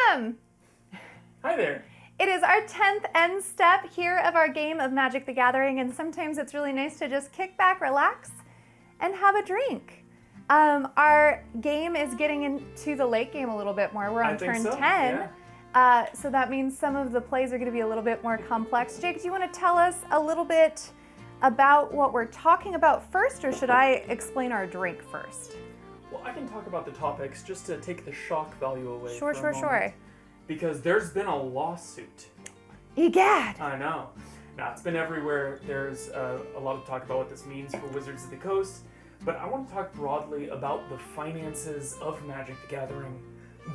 Welcome! Hi there. It is our 10th end step here of our game of Magic the Gathering, and sometimes it's really nice to just kick back, relax, and have a drink. Our game is getting into the late game a little bit more. We're on turn 10. Yeah. So that means some of the plays are going to be a little bit more complex. Jake, do you want to tell us a little bit about what we're talking about first, or should I explain our drink first? Well, I can talk about the topics just to take the shock value away. Sure. Because there's been a lawsuit. Egad! I know. Now, it's been everywhere. There's a lot of talk about what this means for Wizards of the Coast. But I want to talk broadly about the finances of Magic the Gathering,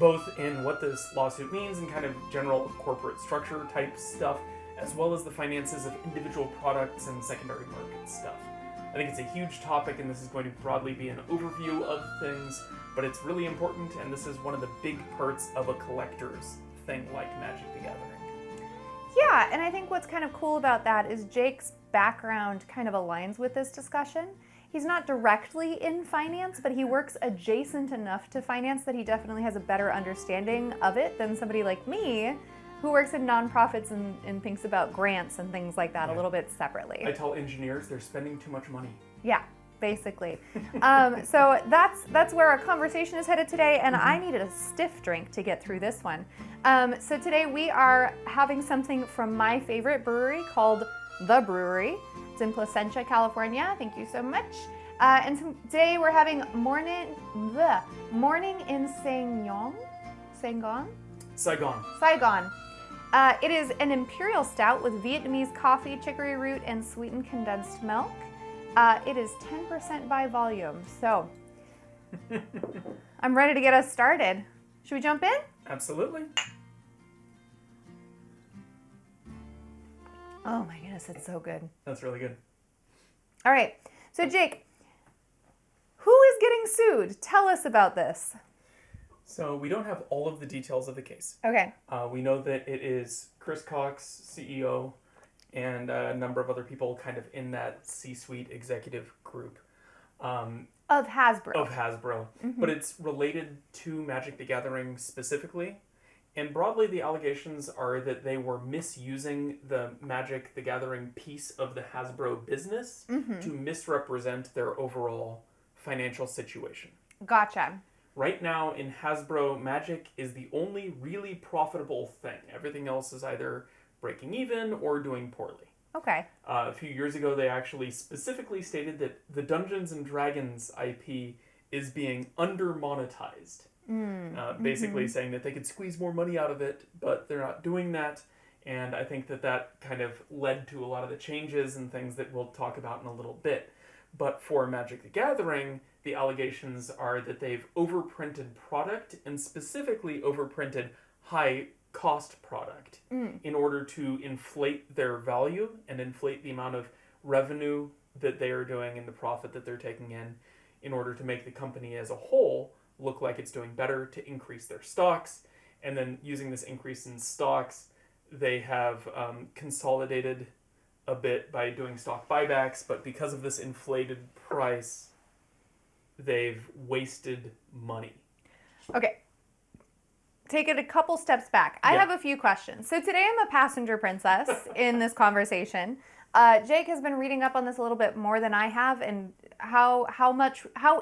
both in what this lawsuit means and kind of general corporate structure type stuff, as well as the finances of individual products and secondary market stuff. I think it's a huge topic, and this is going to broadly be an overview of things, but it's really important, and this is one of the big parts of a collector's thing like Magic the Gathering. Yeah, and I think what's kind of cool about that is Jake's background kind of aligns with this discussion. He's not directly in finance, but he works adjacent enough to finance that he definitely has a better understanding of it than somebody like me, who works in nonprofits and thinks about grants and things like that a little bit separately. I tell engineers they're spending too much money. Yeah, basically. So that's where our conversation is headed today, and I needed a stiff drink to get through this one. So today we are having something from my favorite brewery called The Brewery. It's in Placentia, California. Thank you so much. And today we're having Morning in Saigon. It is an imperial stout with Vietnamese coffee, chicory root, and sweetened condensed milk. It is 10% by volume, so I'm ready to get us started. Should we jump in? Absolutely. Oh my goodness, it's so good. That's really good. All right, so Jake, who is getting sued? Tell us about this. So we don't have all of the details of the case. Okay. We know that it is Chris Cox, CEO, and a number of other people kind of in that C-suite executive group. Of Hasbro. Mm-hmm. But it's related to Magic the Gathering specifically. And broadly, the allegations are that they were misusing the Magic the Gathering piece of the Hasbro business to misrepresent their overall financial situation. Gotcha. Right now in Hasbro, Magic is the only really profitable thing. Everything else is either breaking even or doing poorly. Okay. A few years ago, they actually specifically stated that the Dungeons and Dragons IP is being under-monetized. Basically saying that they could squeeze more money out of it, but they're not doing that. And I think that kind of led to a lot of the changes and things that we'll talk about in a little bit. But for Magic the Gathering, the allegations are that they've overprinted product, and specifically overprinted high-cost product in order to inflate their value and inflate the amount of revenue that they are doing and the profit that they're taking in order to make the company as a whole look like it's doing better, to increase their stocks. And then using this increase in stocks, they have consolidated a bit by doing stock buybacks, but because of this inflated price, they've wasted money. Okay. Take it a couple steps back. I have a few questions. So today I'm a passenger princess in this conversation. Jake has been reading up on this a little bit more than I have, and how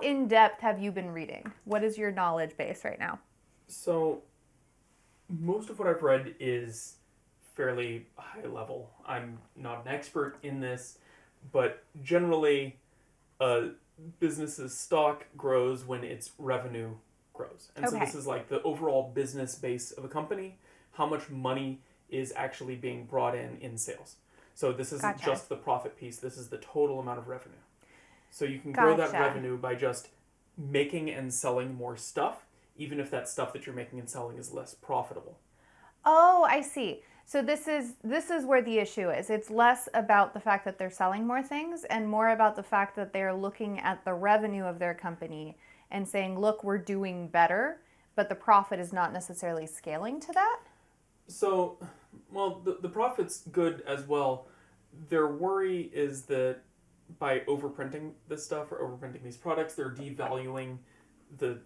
in depth have you been reading? What is your knowledge base right now? So most of what I've read is fairly high level. I'm not an expert in this, but generally a business's stock grows when its revenue grows. And so this is like the overall business base of a company, how much money is actually being brought in sales. So this isn't just the profit piece, this is the total amount of revenue. So you can grow that revenue by just making and selling more stuff, even if that stuff that you're making and selling is less profitable. Oh, I see. So this is where the issue is. It's less about the fact that they're selling more things and more about the fact that they're looking at the revenue of their company and saying, look, we're doing better, but the profit is not necessarily scaling to that? So, well, the profit's good as well. Their worry is that by overprinting this stuff or overprinting these products, they're devaluing the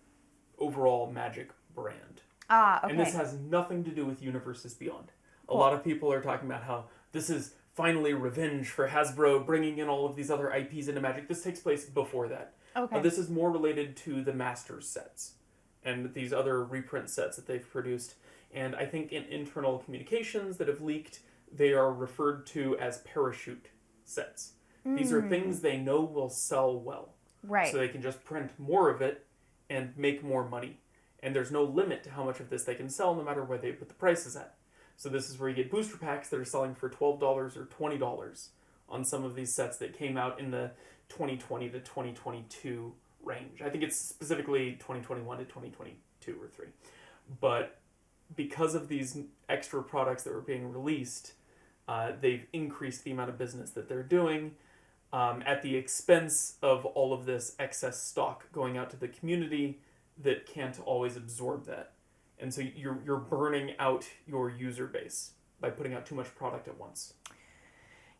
overall Magic brand. Ah, okay. And this has nothing to do with Universes Beyond. Cool. A lot of people are talking about how this is finally revenge for Hasbro bringing in all of these other IPs into Magic. This takes place before that. Okay. This is more related to the Masters sets and these other reprint sets that they've produced. And I think in internal communications that have leaked, they are referred to as parachute sets. These are things they know will sell well. Right. So they can just print more of it and make more money. And there's no limit to how much of this they can sell, no matter where they put the prices at. So this is where you get booster packs that are selling for $12 or $20 on some of these sets that came out in the 2020 to 2022 range. I think it's specifically 2021 to 2022 or 3. But because of these extra products that were being released, they've increased the amount of business that they're doing at the expense of all of this excess stock going out to the community that can't always absorb that. And so you're burning out your user base by putting out too much product at once.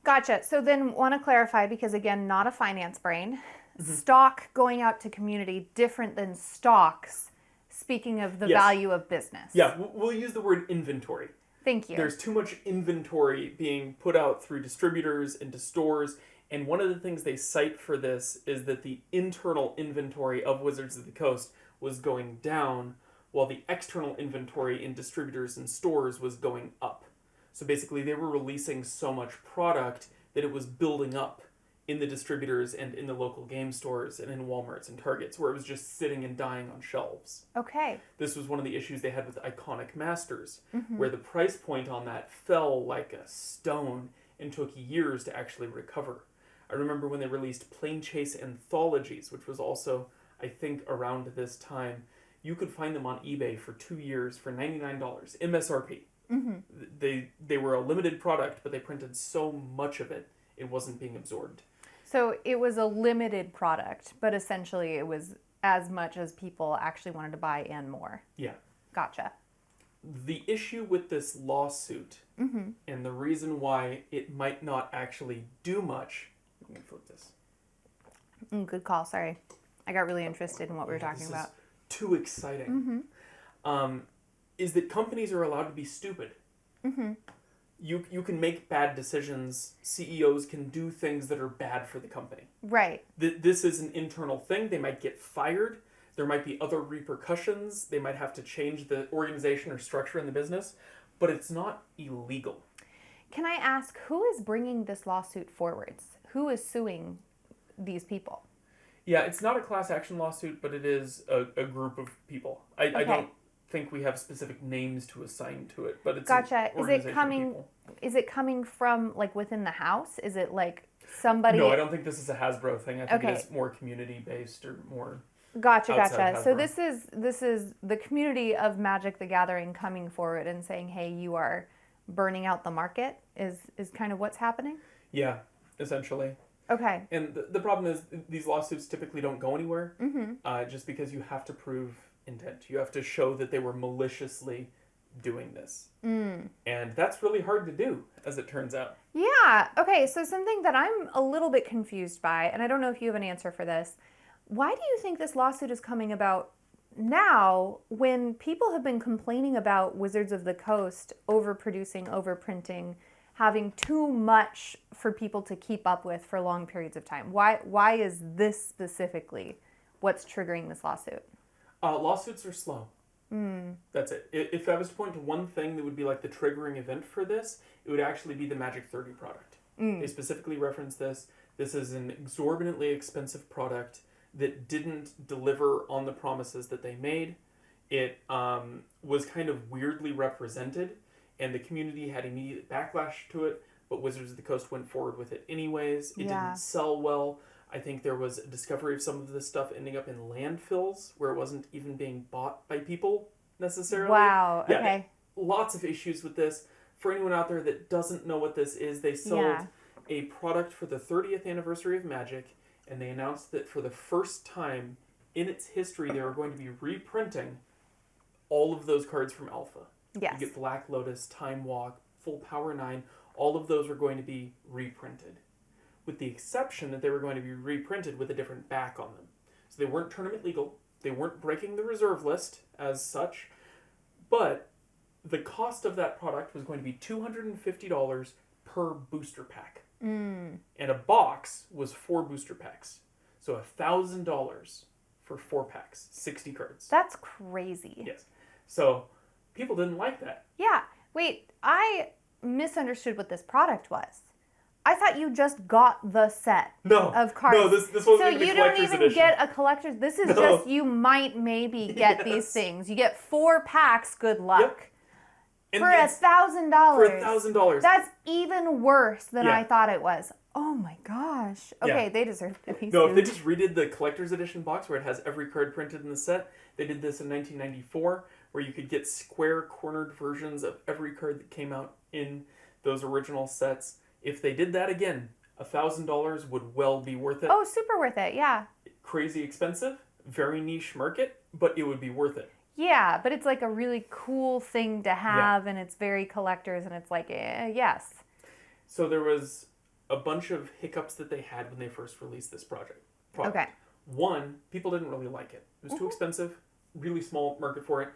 Gotcha. So then want to clarify, because again, not a finance brain. Stock going out to community, different than stocks, speaking of the value of business. Yeah, we'll use the word inventory. Thank you. There's too much inventory being put out through distributors into stores, and one of the things they cite for this is that the internal inventory of Wizards of the Coast was going down, while the external inventory in distributors and stores was going up. So basically, they were releasing so much product that it was building up in the distributors and in the local game stores and in Walmarts and Targets, where it was just sitting and dying on shelves. Okay. This was one of the issues they had with Iconic Masters, where the price point on that fell like a stone and took years to actually recover. I remember when they released Plane Chase Anthologies, which was also, I think, around this time. You could find them on eBay for 2 years for $99, MSRP. They were a limited product, but they printed so much of it, it wasn't being absorbed. So it was a limited product, but essentially it was as much as people actually wanted to buy and more. Yeah. Gotcha. The issue with this lawsuit and the reason why it might not actually do much... Let me flip this. Good call. Sorry. I got really interested in what we were talking about. Too exciting. Is that companies are allowed to be stupid. You can make bad decisions. CEOs can do things that are bad for the company. Right. This is an internal thing. They might get fired. There might be other repercussions. They might have to change the organization or structure in the business, but it's not illegal. Can I ask, who is bringing this lawsuit forwards? Who is suing these people? Yeah, it's not a class action lawsuit, but it is a group of people. I don't think we have specific names to assign to it, but it's gotcha. an organization of people. Is it coming from like within the house? Is it like somebody? No, I don't think this is a Hasbro thing. I think it is more community based or more. Gotcha. So this is the community of Magic the Gathering coming forward and saying, "Hey, you are burning out the market." Is kind of what's happening? Yeah, essentially. Okay. And the problem is these lawsuits typically don't go anywhere, just because you have to prove intent. You have to show that they were maliciously doing this. And that's really hard to do, as it turns out. Yeah. Okay, so something that I'm a little bit confused by, and I don't know if you have an answer for this. Why do you think this lawsuit is coming about now when people have been complaining about Wizards of the Coast overproducing, overprinting, having too much for people to keep up with for long periods of time? Why is this specifically what's triggering this lawsuit? Lawsuits are slow. That's it. If I was to point to one thing that would be like the triggering event for this, it would actually be the Magic 30 product. They specifically reference this. This is an exorbitantly expensive product that didn't deliver on the promises that they made. It was kind of weirdly represented, and the community had immediate backlash to it, but Wizards of the Coast went forward with it anyways. It didn't sell well. I think there was a discovery of some of this stuff ending up in landfills where it wasn't even being bought by people necessarily. Wow, yeah, okay. Lots of issues with this. For anyone out there that doesn't know what this is, they sold a product for the 30th anniversary of Magic, and they announced that for the first time in its history, they were going to be reprinting all of those cards from Alpha. Yes. You get Black Lotus, Time Walk, Full Power 9, all of those were going to be reprinted, with the exception that they were going to be reprinted with a different back on them. So they weren't tournament legal, they weren't breaking the reserve list as such, But the cost of that product was going to be $250 per booster pack. And a box was 4 booster packs. So $1,000 for 4 packs, 60 cards. That's crazy. Yes. So people didn't like that. Yeah. Wait, I misunderstood what this product was. I thought you just got the set of cards. No, this wasn't so even a you collector's don't even edition. get a collector's. This is just you might maybe get these things. You get 4 packs. Good luck. And for $1,000. For $1,000. That's even worse than Yeah. I thought it was. Oh my gosh. Okay, Yeah. they deserve to be No, if sued. they just redid the collector's edition box where it has every card printed in the set, they did this in 1994, where you could get square cornered versions of every card that came out in those original sets. If they did that again, $1,000 would well be worth it. Oh, super worth it. Yeah. Crazy expensive, very niche market, but it would be worth it. Yeah, but it's like a really cool thing to have, and it's very collectors, and it's like, yes. So there was a bunch of hiccups that they had when they first released this product. Okay. One, people didn't really like it. It was too expensive, really small market for it.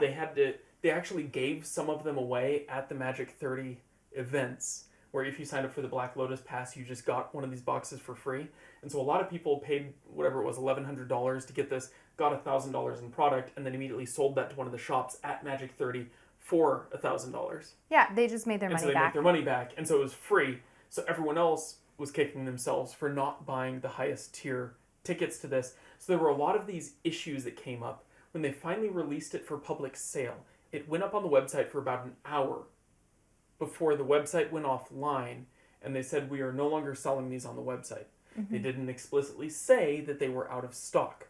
They actually gave some of them away at the Magic 30 events, where if you signed up for the Black Lotus Pass, you just got one of these boxes for free. And so a lot of people paid whatever it was, $1,100 to get this, got $1,000 in product, and then immediately sold that to one of the shops at Magic 30 for $1,000. Yeah, they just made their money so they back. make their money back, and so it was free. So everyone else was kicking themselves for not buying the highest tier tickets to this. So there were a lot of these issues that came up. When they finally released it for public sale, it went up on the website for about an hour before the website went offline, and they said, we are no longer selling these on the website. They didn't explicitly say that they were out of stock.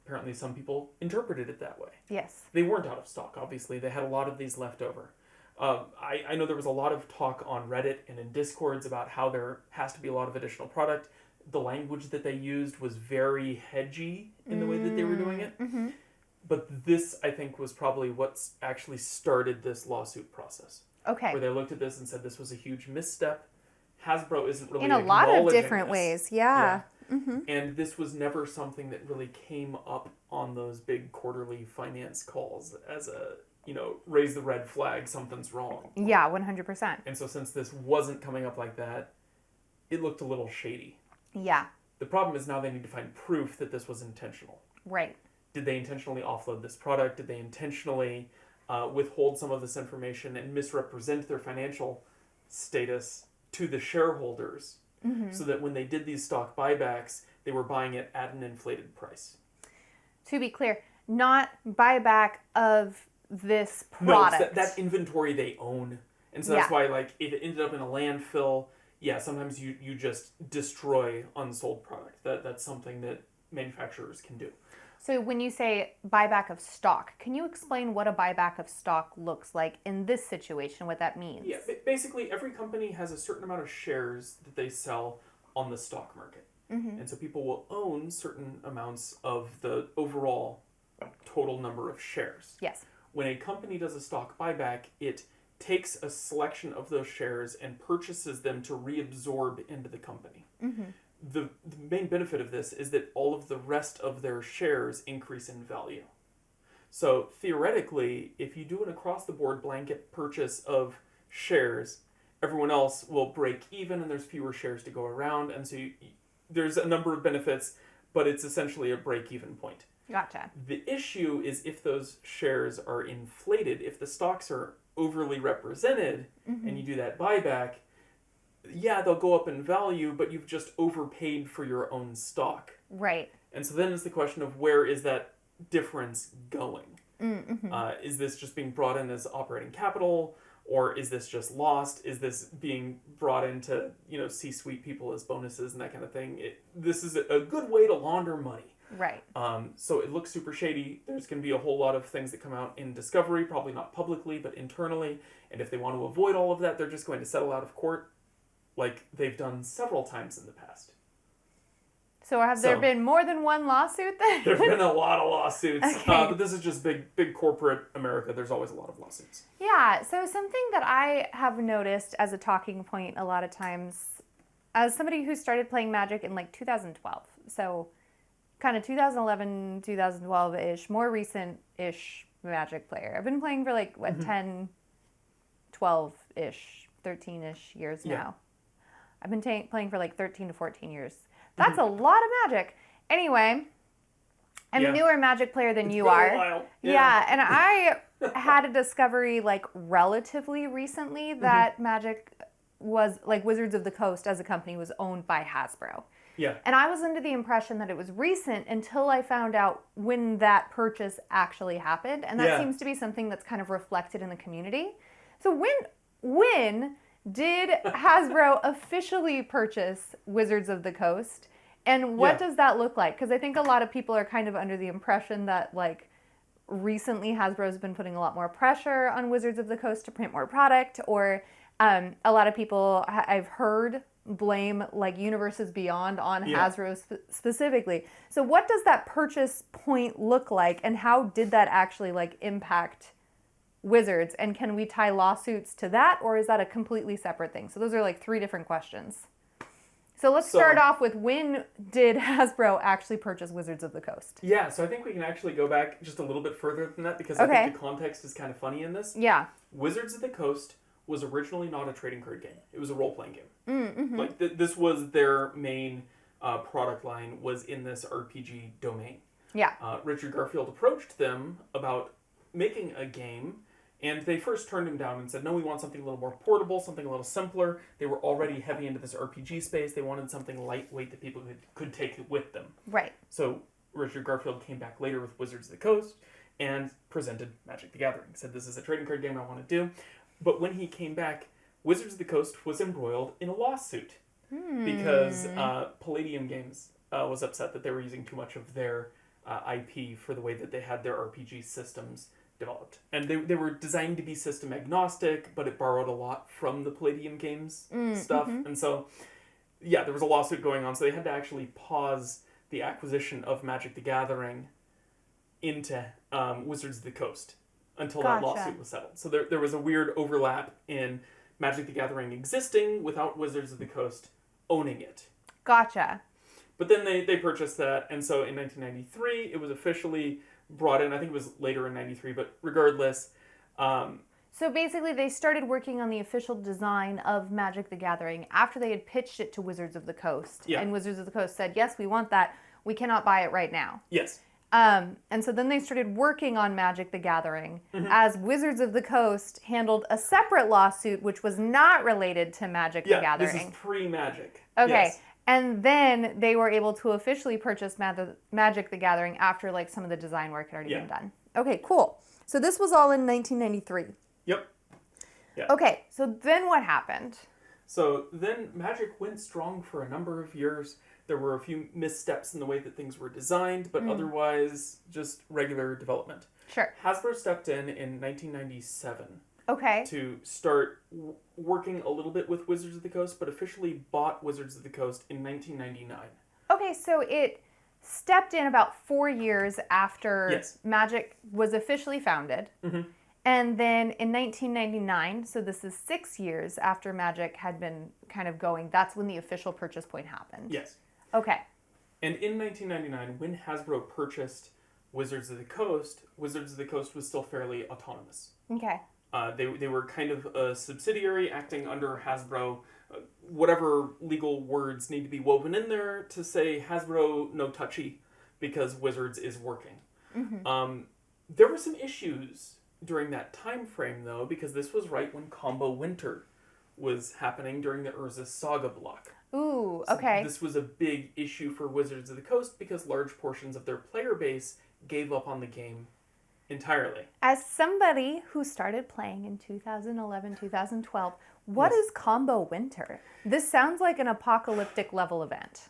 Apparently some people interpreted it that way. Yes. They weren't out of stock, obviously. They had a lot of these left over. I know there was a lot of talk on Reddit and in Discords about how there has to be a lot of additional product. The language that they used was very hedgy in the way that they were doing it. But this, I think, was probably what's actually started this lawsuit process. Okay. Where they looked at this and said this was a huge misstep. Hasbro isn't really in a lot of acknowledging different this. ways, yeah. And this was never something that really came up on those big quarterly finance calls as a, raise the red flag, something's wrong. Yeah, 100%. And so since this wasn't coming up like that, it looked a little shady. Yeah. The problem is now they need to find proof that this was intentional. Right. Did they intentionally offload this product? Did they intentionally withhold some of this information and misrepresent their financial status to the shareholders so that when they did these stock buybacks, they were buying it at an inflated price? To be clear, not buyback of this product. No, it's that inventory they own. And so that's why, if it ended up in a landfill, sometimes you just destroy unsold product. That's something that manufacturers can do. So when you say buyback of stock, can you explain what a buyback of stock looks like in this situation, what that means? Yeah, basically every company has a certain amount of shares that they sell on the stock market. And so people will own certain amounts of the overall total number of shares. Yes. When a company does a stock buyback, it takes a selection of those shares and purchases them to reabsorb into the company. The main benefit of this is that all of the rest of their shares increase in value. So theoretically, if you do an across-the-board blanket purchase of shares, everyone else will break even and there's fewer shares to go around. And so there's a number of benefits, but it's essentially a break-even point. Gotcha. The issue is if those shares are inflated, if the stocks are overly represented and you do that buyback, they'll go up in value, but you've just overpaid for your own stock. Right. And so then it's the question of where is that difference going? Is this just being brought in as operating capital, or is this just lost? Is this being brought into, C-suite people as bonuses and that kind of thing? This is a good way to launder money. Right. So it looks super shady. There's going to be a whole lot of things that come out in discovery, probably not publicly, but internally. And if they want to avoid all of that, they're just going to settle out of court like they've done several times in the past. So have there been more than one lawsuit then? There have been a lot of lawsuits. Okay. But this is just big corporate America. There's always a lot of lawsuits. Yeah, so something that I have noticed as a talking point a lot of times, as somebody who started playing Magic in 2012, so kind of 2011, 2012-ish, more recent-ish Magic player. I've been playing for like, 10, 12-ish, 13-ish years now. I've been playing for like 13 to 14 years. That's a lot of Magic. Anyway, I'm a newer Magic player than you are. A while. Yeah, and I had a discovery like relatively recently that Magic was like Wizards of the Coast as a company was owned by Hasbro. Yeah. And I was under the impression that it was recent until I found out when that purchase actually happened. And that seems to be something that's kind of reflected in the community. So when did Hasbro officially purchase Wizards of the Coast? And what does that look like? Because I think a lot of people are kind of under the impression that like recently Hasbro's been putting a lot more pressure on Wizards of the Coast to print more product, or a lot of people I've heard blame like Universes Beyond on Hasbro specifically. So what does that purchase point look like, and how did that actually like impact Wizards? And can we tie lawsuits to that, or is that a completely separate thing? So those are like 3 different questions. So let's start off with, when did Hasbro actually purchase Wizards of the Coast? Yeah, so I think we can actually go back just a little bit further than that, because I think the context is kind of funny in this. Yeah. Wizards of the Coast was originally not a trading card game. It was a role-playing game. Like this was their main product line, was in this RPG domain. Yeah. Richard Garfield approached them about making a game, and they first turned him down and said, no, we want something a little more portable, something a little simpler. They were already heavy into this RPG space. They wanted something lightweight that people could take with them. Right. So Richard Garfield came back later with Wizards of the Coast and presented Magic the Gathering. Said, this is a trading card game I want to do. But when he came back, Wizards of the Coast was embroiled in a lawsuit because Palladium Games was upset that they were using too much of their IP for the way that they had their RPG systems developed. And they were designed to be system agnostic, but it borrowed a lot from the Palladium Games stuff. And so, yeah, there was a lawsuit going on, so they had to actually pause the acquisition of Magic the Gathering into Wizards of the Coast until that lawsuit was settled. So there was a weird overlap in Magic the Gathering existing without Wizards of the Coast owning it. Gotcha. But then they purchased that, and so in 1993, it was officially brought in. I think it was later in 93, but regardless. So basically, they started working on the official design of Magic the Gathering after they had pitched it to Wizards of the Coast. Yeah. And Wizards of the Coast said, yes, we want that. We cannot buy it right now. Yes. And so then they started working on Magic the Gathering as Wizards of the Coast handled a separate lawsuit, which was not related to Magic the Gathering. This is pre-Magic. Okay. Yes. And then they were able to officially purchase Magic the Gathering after like some of the design work had already been done. Okay, cool. So this was all in 1993. Yep. Yeah. Okay, so then what happened? So then Magic went strong for a number of years. There were a few missteps in the way that things were designed, but otherwise just regular development. Sure. Hasbro stepped in 1997. Okay. To start working a little bit with Wizards of the Coast, but officially bought Wizards of the Coast in 1999. Okay, so it stepped in about 4 years after Magic was officially founded. And then in 1999, so this is 6 years after Magic had been kind of going, that's when the official purchase point happened. Yes. Okay. And in 1999, when Hasbro purchased Wizards of the Coast was still fairly autonomous. Okay. They were kind of a subsidiary acting under Hasbro. Whatever legal words need to be woven in there to say Hasbro no touchy because Wizards is working. There were some issues during that time frame though, because this was right when Combo Winter was happening during the Urza Saga block. Ooh, okay. So this was a big issue for Wizards of the Coast because large portions of their player base gave up on the game entirely. As somebody who started playing in 2011, 2012, what is Combo Winter? This sounds like an apocalyptic level event.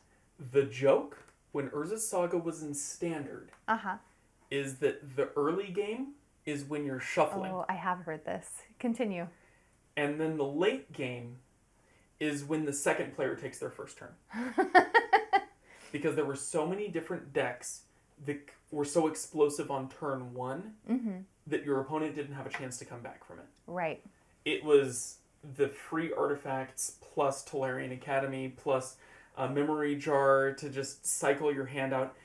The joke, when Urza Saga was in Standard, is that the early game is when you're shuffling. Oh, I have heard this. Continue. And then the late game is when the second player takes their first turn. Because there were so many different decks that were so explosive on turn one that your opponent didn't have a chance to come back from it. Right. It was the free artifacts plus Tolarian Academy plus a memory jar to just cycle your hand out.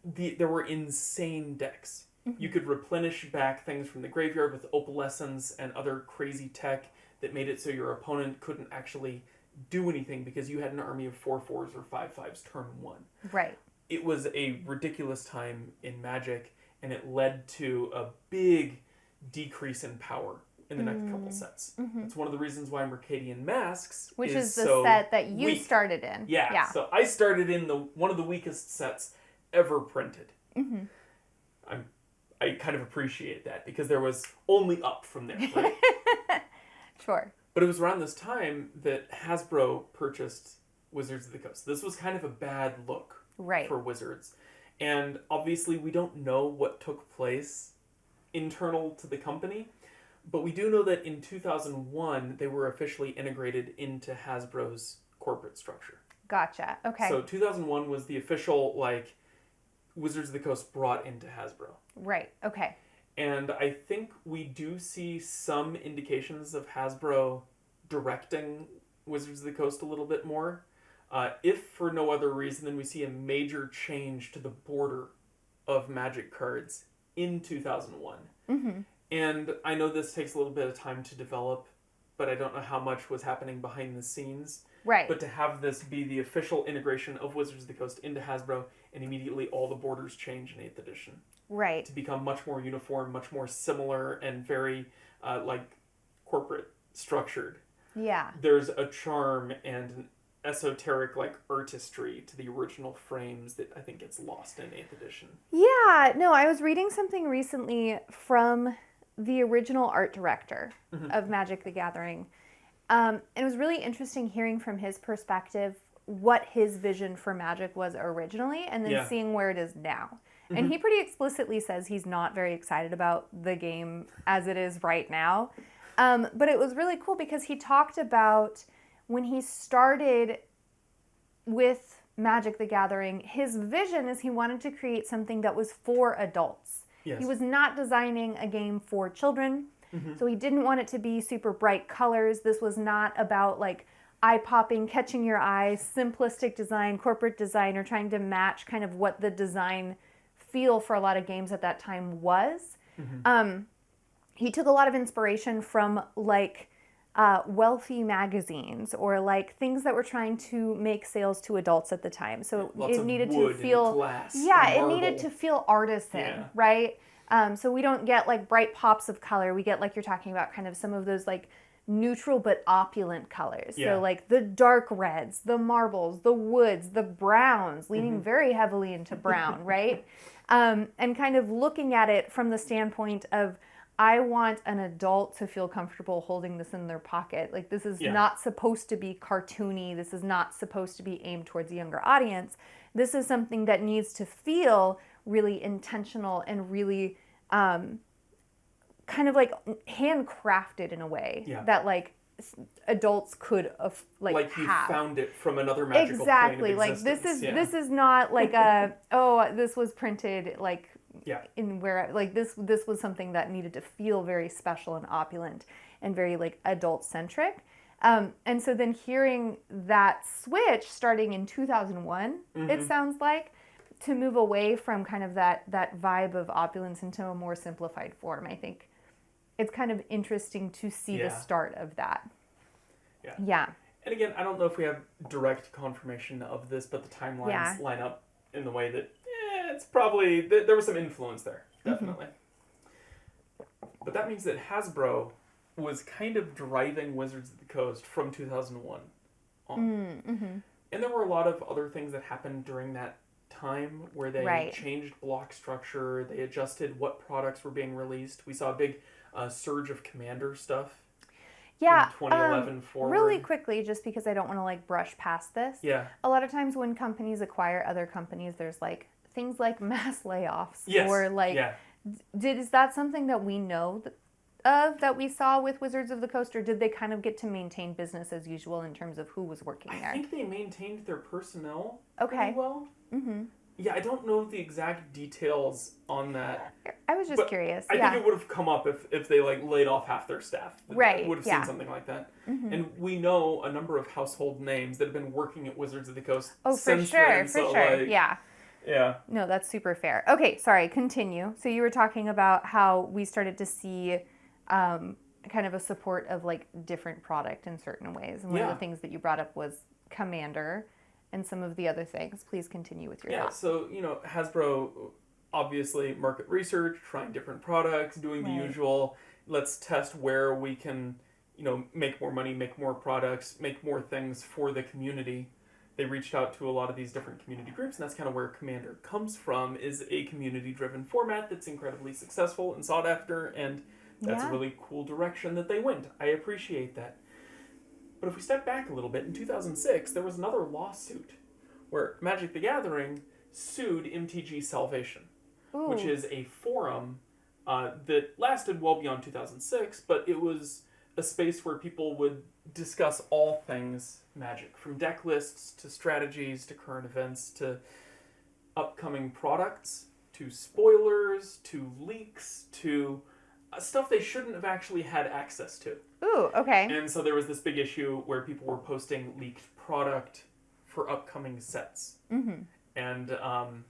There were insane decks. You could replenish back things from the graveyard with opalescence and other crazy tech that made it so your opponent couldn't actually do anything because you had an army of 4/4s or 5/5s turn 1. Right. It was a ridiculous time in Magic, and it led to a big decrease in power in the next couple sets. That's one of the reasons why Mercadian Masks Which is the so set that you weak. started in. Yeah, so I started in one of the weakest sets ever printed. I kind of appreciate that because there was only up from there, right? Sure. But it was around this time that Hasbro purchased Wizards of the Coast. This was kind of a bad look for Wizards. And obviously we don't know what took place internal to the company, but we do know that in 2001 they were officially integrated into Hasbro's corporate structure. Gotcha. Okay. So 2001 was the official, Wizards of the Coast brought into Hasbro. Right. Okay. And I think we do see some indications of Hasbro directing Wizards of the Coast a little bit more. If for no other reason than we see a major change to the border of Magic cards in 2001. And I know this takes a little bit of time to develop, but I don't know how much was happening behind the scenes. Right. But to have this be the official integration of Wizards of the Coast into Hasbro, and immediately all the borders change in 8th edition. Right. To become much more uniform, much more similar, and very, corporate structured. Yeah. There's a charm and an esoteric, artistry to the original frames that I think gets lost in 8th edition. Yeah. No, I was reading something recently from the original art director of Magic the Gathering. And it was really interesting hearing from his perspective what his vision for Magic was originally and then seeing where it is now. And he pretty explicitly says he's not very excited about the game as it is right now. But it was really cool because he talked about when he started with Magic the Gathering, his vision is he wanted to create something that was for adults. Yes. He was not designing a game for children. So he didn't want it to be super bright colors. This was not about eye-popping, catching your eye, simplistic design, corporate design, or trying to match kind of what the design feel for a lot of games at that time was. He took a lot of inspiration from wealthy magazines or things that were trying to make sales to adults at the time. So it needed to feel glass it needed to feel artisan, right? So we don't get bright pops of color. We get you're talking about kind of some of those neutral but opulent colors. Yeah. So the dark reds, the marbles, the woods, the browns, leaning very heavily into brown, right? And kind of looking at it from the standpoint of I want an adult to feel comfortable holding this in their pocket. This is not supposed to be cartoony. This is not supposed to be aimed towards a younger audience. This is something that needs to feel really intentional and really kind of handcrafted in a way that adults could have you found it from another magical plane of existence. This is not this was printed in where this was something that needed to feel very special and opulent and very adult centric. And so then hearing that switch starting in 2001, it sounds to move away from kind of that vibe of opulence into a more simplified form. I think it's kind of interesting to see the start of that. Yeah. And again, I don't know if we have direct confirmation of this, but the timelines line up in the way that it's probably there was some influence there, definitely. But that means that Hasbro was kind of driving Wizards of the Coast from 2001 on. And there were a lot of other things that happened during that time where they changed block structure, they adjusted what products were being released. We saw a big surge of Commander stuff. Yeah, in 2011 forward. Really quickly, just because I don't want to brush past this. Yeah. A lot of times when companies acquire other companies, there's things like mass layoffs yes. or is that something that we know that we saw with Wizards of the Coast, or did they kind of get to maintain business as usual in terms of who was working there? I think they maintained their personnel pretty pretty well. Yeah, I don't know the exact details on that. I was just curious. I think it would have come up if they laid off half their staff. Right. Would have seen something like that. And we know a number of household names that have been working at Wizards of the Coast since then. For sure. Yeah. Yeah. No, that's super fair. Okay, sorry, continue. So you were talking about how we started to see kind of a support of like different product in certain ways. And one of the things that you brought up was Commander and some of the other things. Please continue with your thoughts. So, Hasbro, obviously, market research, trying different products, doing the usual, let's test where we can, make more money, make more products, make more things for the community. They reached out to a lot of these different community groups, and that's kind of where Commander comes from, is a community-driven format that's incredibly successful and sought after, and that's a really cool direction that they went. I appreciate that. But if we step back a little bit, in 2006, there was another lawsuit where Magic the Gathering sued MTG Salvation, which is a forum that lasted well beyond 2006, but it was a space where people would discuss all things Magic, from deck lists to strategies to current events to upcoming products to spoilers to leaks to stuff they shouldn't have actually had access to. Ooh, okay. And so there was this big issue where people were posting leaked product for upcoming sets. Mm-hmm. And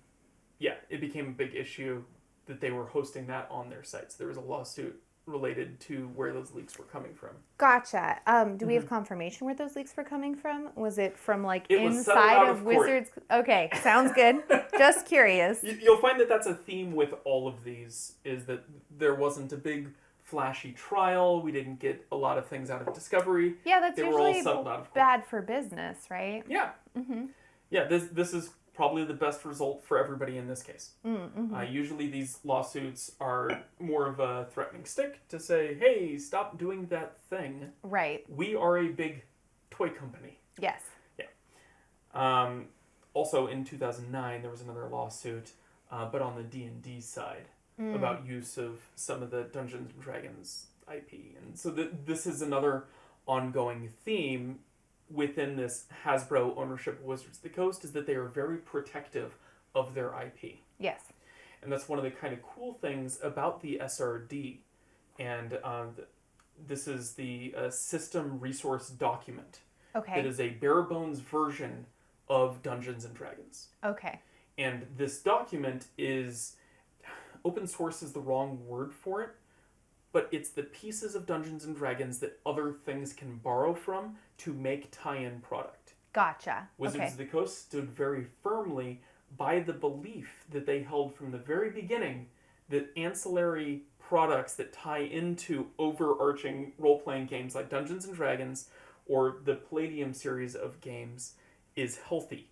it became a big issue that they were hosting that on their sites. There was a lawsuit related to where those leaks were coming from. Gotcha. Do we have confirmation where those leaks were coming from? Was it from like it inside of Wizards? Okay, sounds good. Just curious. You'll find that that's a theme with all of these, is that there wasn't a big flashy trial. We didn't get a lot of things out of Discovery. Yeah, that's they usually were all settled out of court. Bad for business, right? Yeah. Mm-hmm. Yeah, this is probably the best result for everybody in this case. Mm-hmm. Usually these lawsuits are more of a threatening stick to say, hey, stop doing that thing. Right. We are a big toy company. Yes. Yeah. Also in 2009, there was another lawsuit, but on the D&D side, about use of some of the Dungeons & Dragons IP. And so this is another ongoing theme within this Hasbro ownership of Wizards of the Coast, is that they are very protective of their IP. Yes. And that's one of the kind of cool things about the SRD. And this is the system resource document. Okay. It is a bare bones version of Dungeons & Dragons. Okay. And this document is, open source is the wrong word for it, but it's the pieces of Dungeons & Dragons that other things can borrow from to make tie-in product. Gotcha. Wizards of the Coast stood very firmly by the belief that they held from the very beginning that ancillary products that tie into overarching role-playing games like Dungeons & Dragons or the Palladium series of games is healthy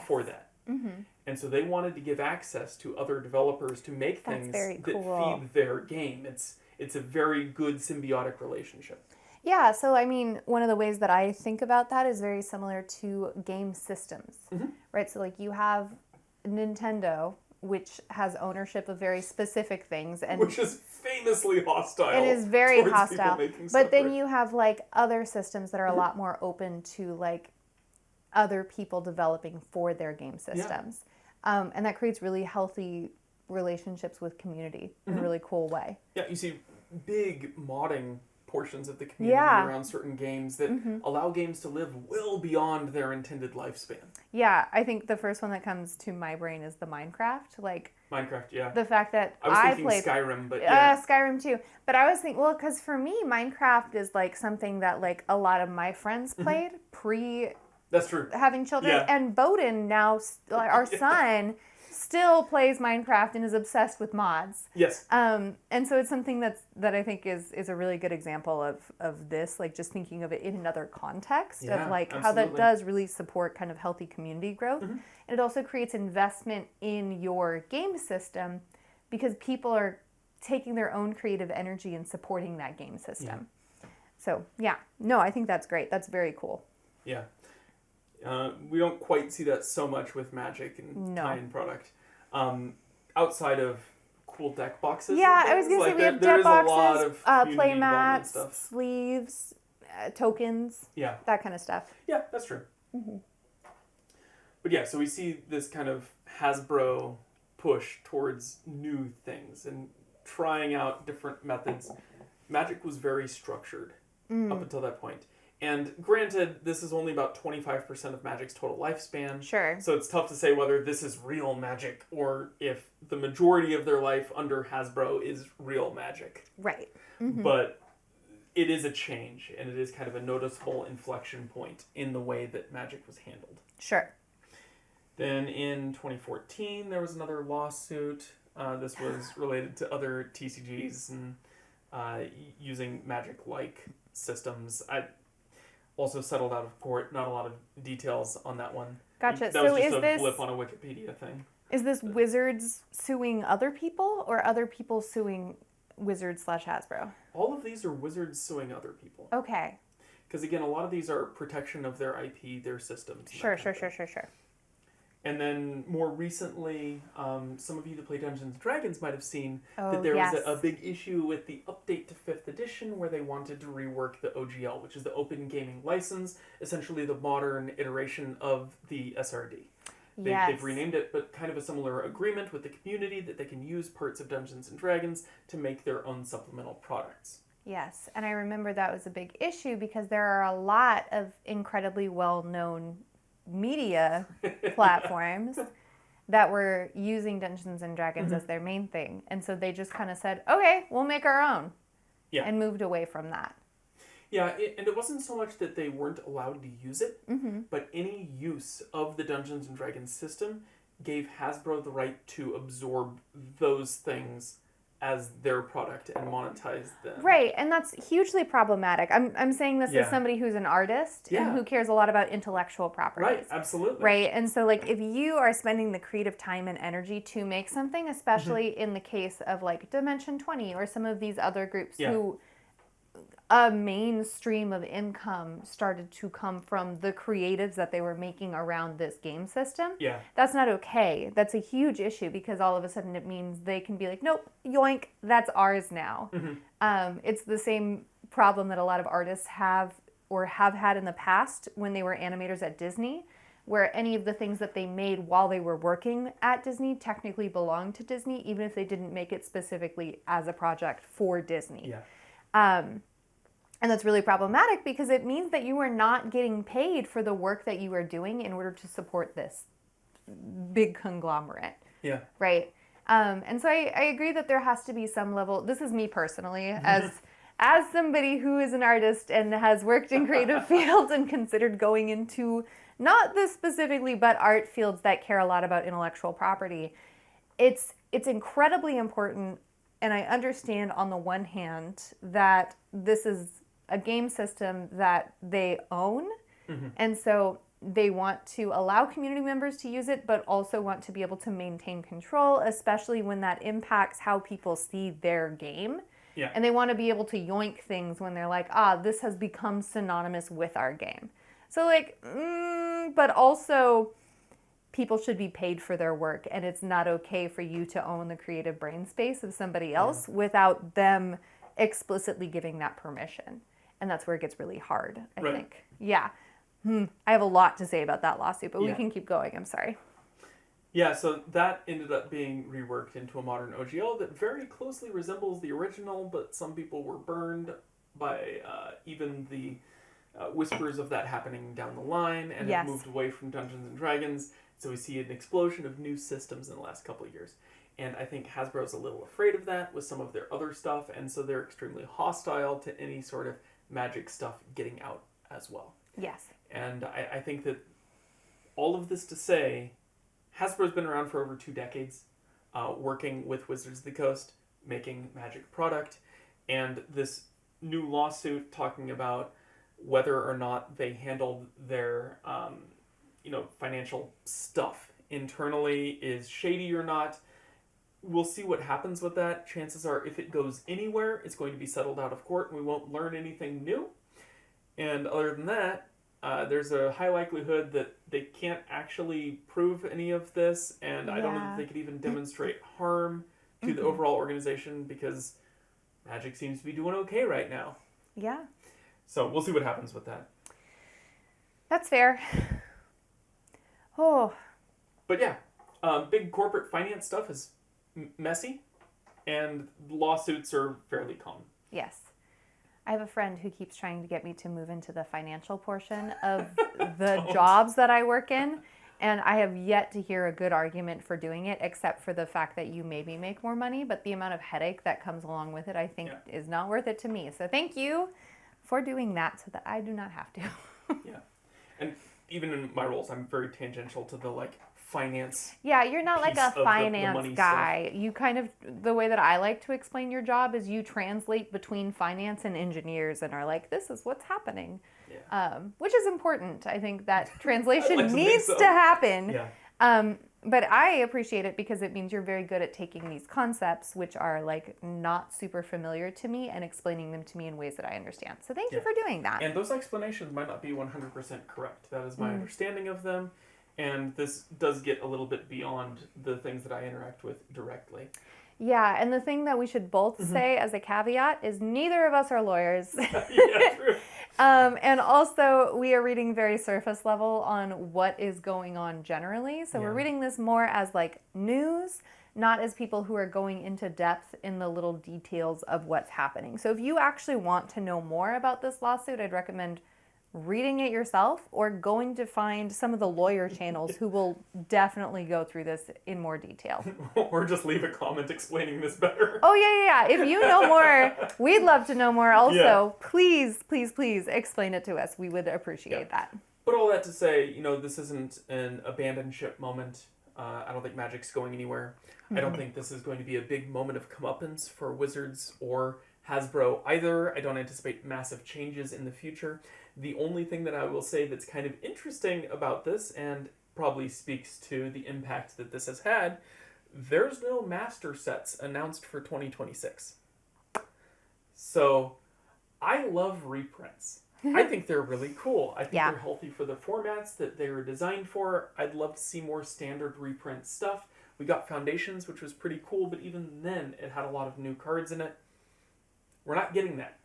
for that. Mm-hmm. And so they wanted to give access to other developers to make things that feed their game. It's a very good symbiotic relationship. Yeah, so I mean, one of the ways that I think about that is very similar to game systems, right? So like you have Nintendo, which has ownership of very specific things, and which is famously hostile. It is very hostile. But then right? you have like other systems that are a lot more open to like other people developing for their game systems, and that creates really healthy relationships with community in a really cool way. Yeah, you see big modding portions of the community around certain games that allow games to live well beyond their intended lifespan. Yeah, I think the first one that comes to my brain is the Minecraft. Like Minecraft, yeah. The fact that I was thinking played Skyrim, but Skyrim too. But I was thinking, well, because for me, Minecraft is like something that like a lot of my friends played pre. That's true. Having children, Yeah. and Bowden now, our son, still plays Minecraft and is obsessed with mods. Yes. And so it's something that I think is a really good example of this, like just thinking of it in another context of like how that does really support kind of healthy community growth. And it also creates investment in your game system because people are taking their own creative energy and supporting that game system. Yeah. So I think that's great. That's very cool. Yeah. We don't quite see that so much with Magic and tie-in product. Outside of cool deck boxes. Yeah, I was going to say we have deck boxes, play mats, stuff. sleeves, tokens. Yeah. That kind of stuff. Yeah, that's true. But yeah, so we see this kind of Hasbro push towards new things and trying out different methods. Magic was very structured up until that point. And granted, this is only about 25% of Magic's total lifespan. Sure. So it's tough to say whether this is real Magic or if the majority of their life under Hasbro is real Magic. Right. But it is a change, and it is kind of a noticeable inflection point in the way that Magic was handled. Sure. Then in 2014, there was another lawsuit. This was related to other TCGs and using Magic-like systems. I also settled out of court. Not a lot of details on that one. Gotcha. That was So just is a this blip on a Wikipedia thing. is this Wizards suing other people or other people suing Wizards/Hasbro? All of these are Wizards suing other people. Okay. Because again, a lot of these are protection of their IP, their systems. Sure. And then more recently, some of you that play Dungeons and Dragons might have seen Oh, that there was yes. a big issue with the update to 5th edition where they wanted to rework the OGL, which is the Open Gaming License, essentially the modern iteration of the SRD. They've renamed it, but kind of a similar agreement with the community that they can use parts of Dungeons and Dragons to make their own supplemental products. Yes, and I remember that was a big issue because there are a lot of incredibly well-known media platforms that were using Dungeons and Dragons as their main thing. And so they just kind of said, okay, we'll make our own. Yeah. And moved away from that. Yeah, and it wasn't so much that they weren't allowed to use it, but any use of the Dungeons and Dragons system gave Hasbro the right to absorb those things as their product and monetize them. Right, and that's hugely problematic. I'm saying this as somebody who's an artist and who cares a lot about intellectual properties. Right, absolutely. Right, and so like if you are spending the creative time and energy to make something, especially in the case of like Dimension 20 or some of these other groups who a mainstream of income started to come from the creatives that they were making around this game system. Yeah. That's not okay. That's a huge issue because all of a sudden it means they can be like, nope, yoink, that's ours now. It's the same problem that a lot of artists have or have had in the past when they were animators at Disney, where any of the things that they made while they were working at Disney technically belonged to Disney, even if they didn't make it specifically as a project for Disney. Yeah. And that's really problematic because it means that you are not getting paid for the work that you are doing in order to support this big conglomerate. Yeah. Right? And so I agree that there has to be some level, this is me personally, as somebody who is an artist and has worked in creative fields and considered going into, not this specifically, but art fields that care a lot about intellectual property. It's incredibly important, and I understand on the one hand that this is a game system that they own, and so they want to allow community members to use it, but also want to be able to maintain control, especially when that impacts how people see their game. Yeah. And they want to be able to yoink things when they're like, this has become synonymous with our game. So like, but also people should be paid for their work, and it's not okay for you to own the creative brain space of somebody else without them explicitly giving that permission. And that's where it gets really hard, I think. Yeah. I have a lot to say about that lawsuit, but we can keep going. I'm sorry. Yeah, so that ended up being reworked into a modern OGL that very closely resembles the original, but some people were burned by even the whispers of that happening down the line and have moved away from Dungeons and Dragons. So we see an explosion of new systems in the last couple of years. And I think Hasbro's a little afraid of that with some of their other stuff, and so they're extremely hostile to any sort of Magic stuff getting out as well. Yes. And I think that all of this to say, Hasbro's been around for over 2 decades, working with Wizards of the Coast, making Magic product, and this new lawsuit talking about whether or not they handled their financial stuff internally is shady or not. We'll see what happens with that. Chances are, if it goes anywhere, it's going to be settled out of court and we won't learn anything new. And other than that, there's a high likelihood that they can't actually prove any of this, and I don't know that they could even demonstrate harm to the overall organization because Magic seems to be doing okay right now. Yeah. So we'll see what happens with that. That's fair. Oh. But yeah, big corporate finance stuff is messy, and lawsuits are fairly common. Yes. I have a friend who keeps trying to get me to move into the financial portion of the jobs that I work in. And I have yet to hear a good argument for doing it, except for the fact that you maybe make more money. But the amount of headache that comes along with it, I think, is not worth it to me. So thank you for doing that so that I do not have to. Yeah. And even in my roles, I'm very tangential to the like finance. Yeah, you're not like a finance the guy. Stuff. You kind of, the way that I like to explain your job is you translate between finance and engineers and are like, this is what's happening. Yeah. Which is important. I think that translation needs to happen. Yeah. But I appreciate it because it means you're very good at taking these concepts, which are like not super familiar to me, and explaining them to me in ways that I understand. So thank you for doing that. And those explanations might not be 100% correct. That is my understanding of them. And this does get a little bit beyond the things that I interact with directly. Yeah, and the thing that we should both say as a caveat is neither of us are lawyers. Yeah, true. And also, we are reading very surface level on what is going on generally. So we're reading this more as like news, not as people who are going into depth in the little details of what's happening. So if you actually want to know more about this lawsuit, I'd recommend reading it yourself or going to find some of the lawyer channels who will definitely go through this in more detail. Or just leave a comment explaining this better. Oh, yeah. If you know more, we'd love to know more also. Please explain it to us. We would appreciate that. But all that to say, this isn't an abandoned ship moment. I don't think Magic's going anywhere. I don't think this is going to be a big moment of comeuppance for Wizards or Hasbro either. I don't anticipate massive changes in the future. The only thing that I will say that's kind of interesting about this, and probably speaks to the impact that this has had, there's no master sets announced for 2026. So, I love reprints. I think they're really cool. I think they're healthy for the formats that they were designed for. I'd love to see more standard reprint stuff. We got Foundations, which was pretty cool, but even then, it had a lot of new cards in it. We're not getting that.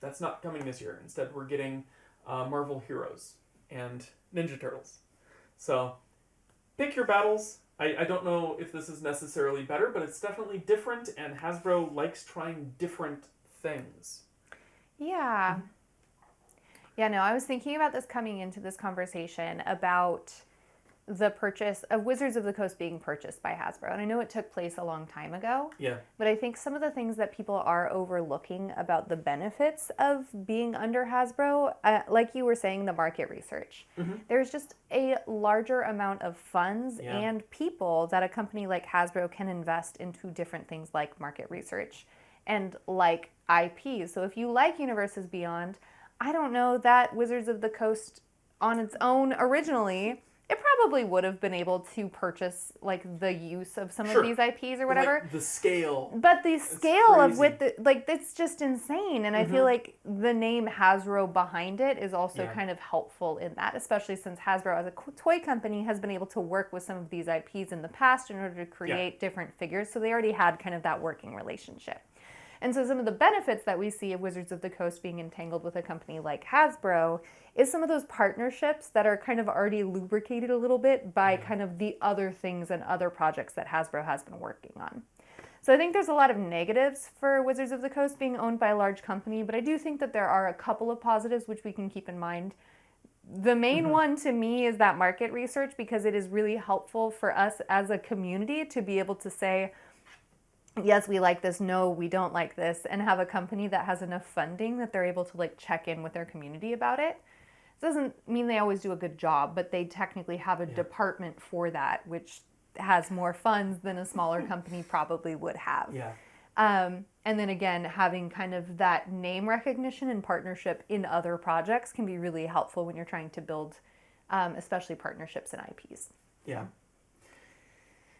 That's not coming this year. Instead, we're getting Marvel Heroes and Ninja Turtles. So, pick your battles. I don't know if this is necessarily better, but it's definitely different, and Hasbro likes trying different things. Yeah. Yeah, no, I was thinking about this coming into this conversation about the purchase of Wizards of the Coast being purchased by Hasbro. And I know it took place a long time ago. Yeah. But I think some of the things that people are overlooking about the benefits of being under Hasbro, like you were saying, the market research. There's just a larger amount of funds and people that a company like Hasbro can invest into different things like market research and like IP. So if you like Universes Beyond, I don't know that Wizards of the Coast on its own originally, it probably would have been able to purchase like the use of some of these IPs or whatever. Like the scale. But the scale of it's just insane. And I feel like the name Hasbro behind it is also kind of helpful in that, especially since Hasbro as a toy company has been able to work with some of these IPs in the past in order to create different figures. So they already had kind of that working relationship. And so some of the benefits that we see of Wizards of the Coast being entangled with a company like Hasbro is some of those partnerships that are kind of already lubricated a little bit by kind of the other things and other projects that Hasbro has been working on. So I think there's a lot of negatives for Wizards of the Coast being owned by a large company, but I do think that there are a couple of positives which we can keep in mind. The main one to me is that market research, because it is really helpful for us as a community to be able to say, yes, we like this, no, we don't like this, and have a company that has enough funding that they're able to like check in with their community about it. It doesn't mean they always do a good job, but they technically have a department for that, which has more funds than a smaller company probably would have. Yeah. And then again, having kind of that name recognition and partnership in other projects can be really helpful when you're trying to build, especially partnerships and IPs. Yeah.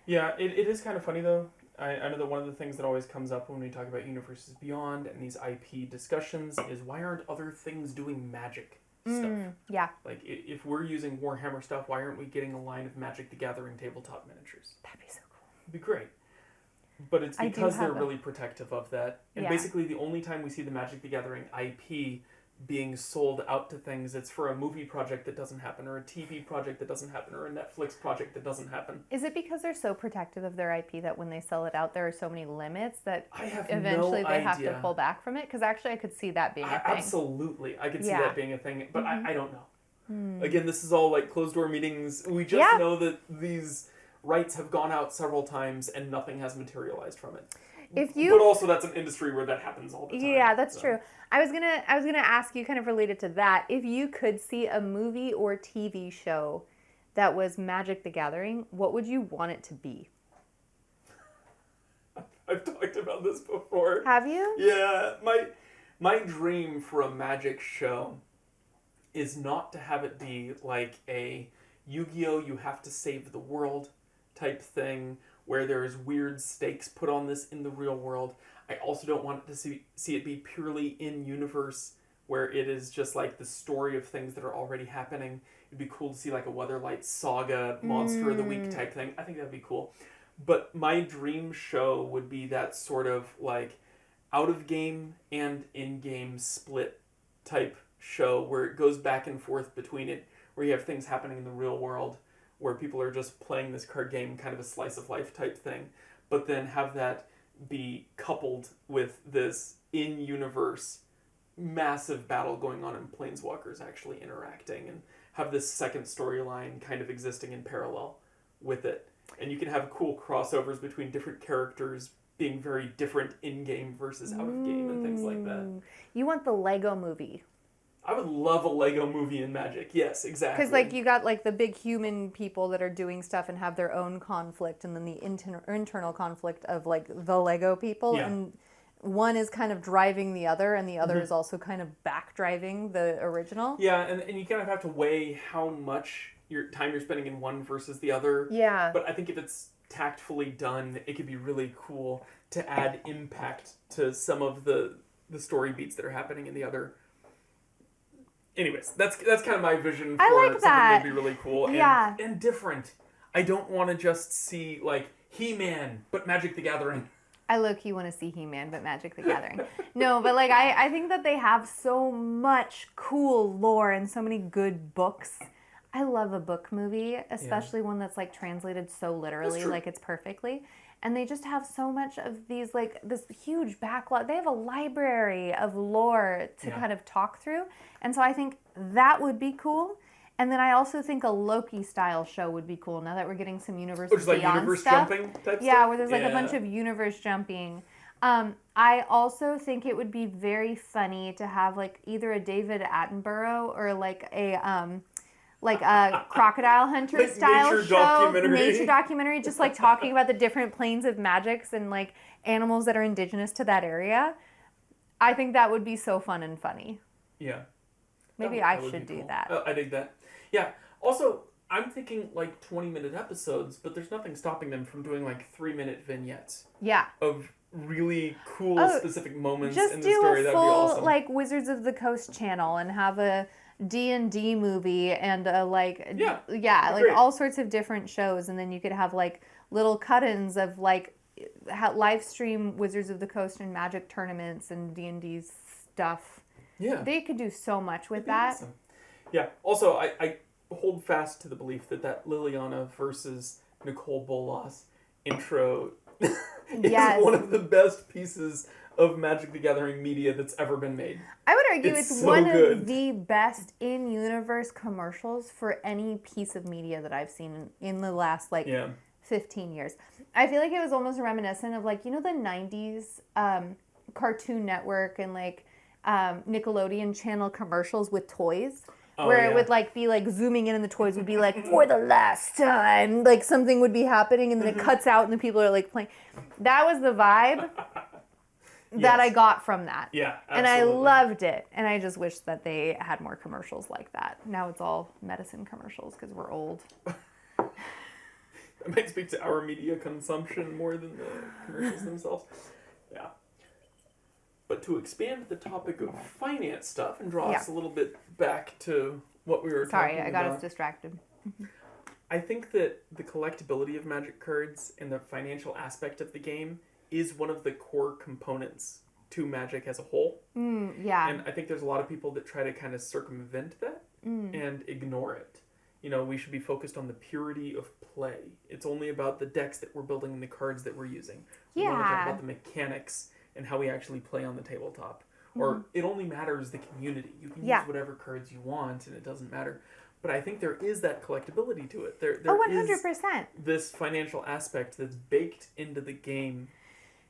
Yeah, it is kind of funny though. I know that one of the things that always comes up when we talk about Universes Beyond and these IP discussions is why aren't other things doing Magic stuff? Yeah. Like, if we're using Warhammer stuff, why aren't we getting a line of Magic the Gathering tabletop miniatures? That'd be so cool. It'd be great. But it's because they're really protective of that. And basically the only time we see the Magic the Gathering IP being sold out to things. It's for a movie project that doesn't happen, or a TV project that doesn't happen, or a Netflix project that doesn't happen. Is it because they're so protective of their IP that when they sell it out, there are so many limits that I have eventually no they have idea. to pull back from it? Because actually I could see that being a thing. Absolutely. I could see Yeah. that being a thing, but I don't know. Again, this is all like closed-door meetings. We just know that these rights have gone out several times and nothing has materialized from it. But also that's an industry where that happens all the time. Yeah, that's true. I was gonna ask you, kind of related to that, if you could see a movie or TV show that was Magic the Gathering, what would you want it to be? I've talked about this before. Have you? Yeah, my dream for a Magic show is not to have it be like a Yu-Gi-Oh! You have to save the world type thing where there's weird stakes put on this in the real world. I also don't want to see it be purely in-universe where it is just like the story of things that are already happening. It'd be cool to see like a Weatherlight Saga Monster of the Week type thing. I think that'd be cool. But my dream show would be that sort of like out-of-game and in-game split type show where it goes back and forth between it, where you have things happening in the real world where people are just playing this card game, kind of a slice of life type thing, but then have that be coupled with this in-universe massive battle going on and planeswalkers actually interacting, and have this second storyline kind of existing in parallel with it. And you can have cool crossovers between different characters being very different in-game versus out-of-game and things like that. You want the Lego movie. I would love a Lego movie in Magic. Yes, exactly. Because like you got like the big human people that are doing stuff and have their own conflict, and then the internal conflict of like the Lego people, and one is kind of driving the other, and the other is also kind of back driving the original. Yeah, and you kind of have to weigh how much your time you're spending in one versus the other. Yeah. But I think if it's tactfully done, it could be really cool to add impact to some of the story beats that are happening in the other. Anyways, that's kind of my vision for something that'd be really cool and different. I don't want to just see like He-Man, but Magic the Gathering. I low-key want to see He-Man, but Magic the Gathering. No, but like I think that they have so much cool lore and so many good books. I love a book movie, especially one that's like translated so literally, like it's perfectly. And they just have so much of these, like this huge backlog. They have a library of lore to kind of talk through. And so I think that would be cool. And then I also think a Loki style show would be cool now that we're getting some universe beyond like universe stuff. Jumping type Yeah, stuff? where there's like a bunch of universe jumping. I also think it would be very funny to have like either a David Attenborough or like a crocodile hunter like style nature show, nature documentary, just like talking about the different planes of magics and like animals that are indigenous to that area. I think that would be so fun and funny. Yeah. Maybe I should do that. I dig that. Yeah. Also, I'm thinking like 20-minute episodes, but there's nothing stopping them from doing like 3-minute vignettes. Yeah. Of really cool specific moments just in the story. Just That'd be do a awesome. full like Wizards of the Coast channel and have a D&D movie and like all sorts of different shows, and then you could have like little cut-ins of like live stream Wizards of the Coast and Magic tournaments and D&D stuff. Yeah. They could do so much with that. Awesome. Yeah. Also, I hold fast to the belief that Liliana versus Nicole Bolas intro is one of the best pieces of Magic the Gathering media that's ever been made. I would argue it's so one good. of the best in-universe commercials for any piece of media that I've seen in the last 15 years. I feel like it was almost reminiscent of like, the 90s Cartoon Network and like Nickelodeon channel commercials with toys. Where it would like be like zooming in and the toys would be like, for the last time, like something would be happening and then it cuts out and the people are like playing. That was the vibe that I got from that. Yeah, absolutely. And I loved it. And I just wish that they had more commercials like that. Now it's all medicine commercials because we're old. That might speak to our media consumption more than the commercials themselves. Yeah. But to expand the topic of finance stuff and draw us a little bit back to what we were talking about. Sorry, I got us distracted. I think that the collectability of Magic cards and the financial aspect of the game is one of the core components to Magic as a whole. Yeah. And I think there's a lot of people that try to kind of circumvent that and ignore it. You know, we should be focused on the purity of play. It's only about the decks that we're building and the cards that we're using. We want to talk about the mechanics and how we actually play on the tabletop. Or it only matters the community. You can use whatever cards you want and it doesn't matter. But I think there is that collectability to it. There 100%. is this financial aspect that's baked into the game.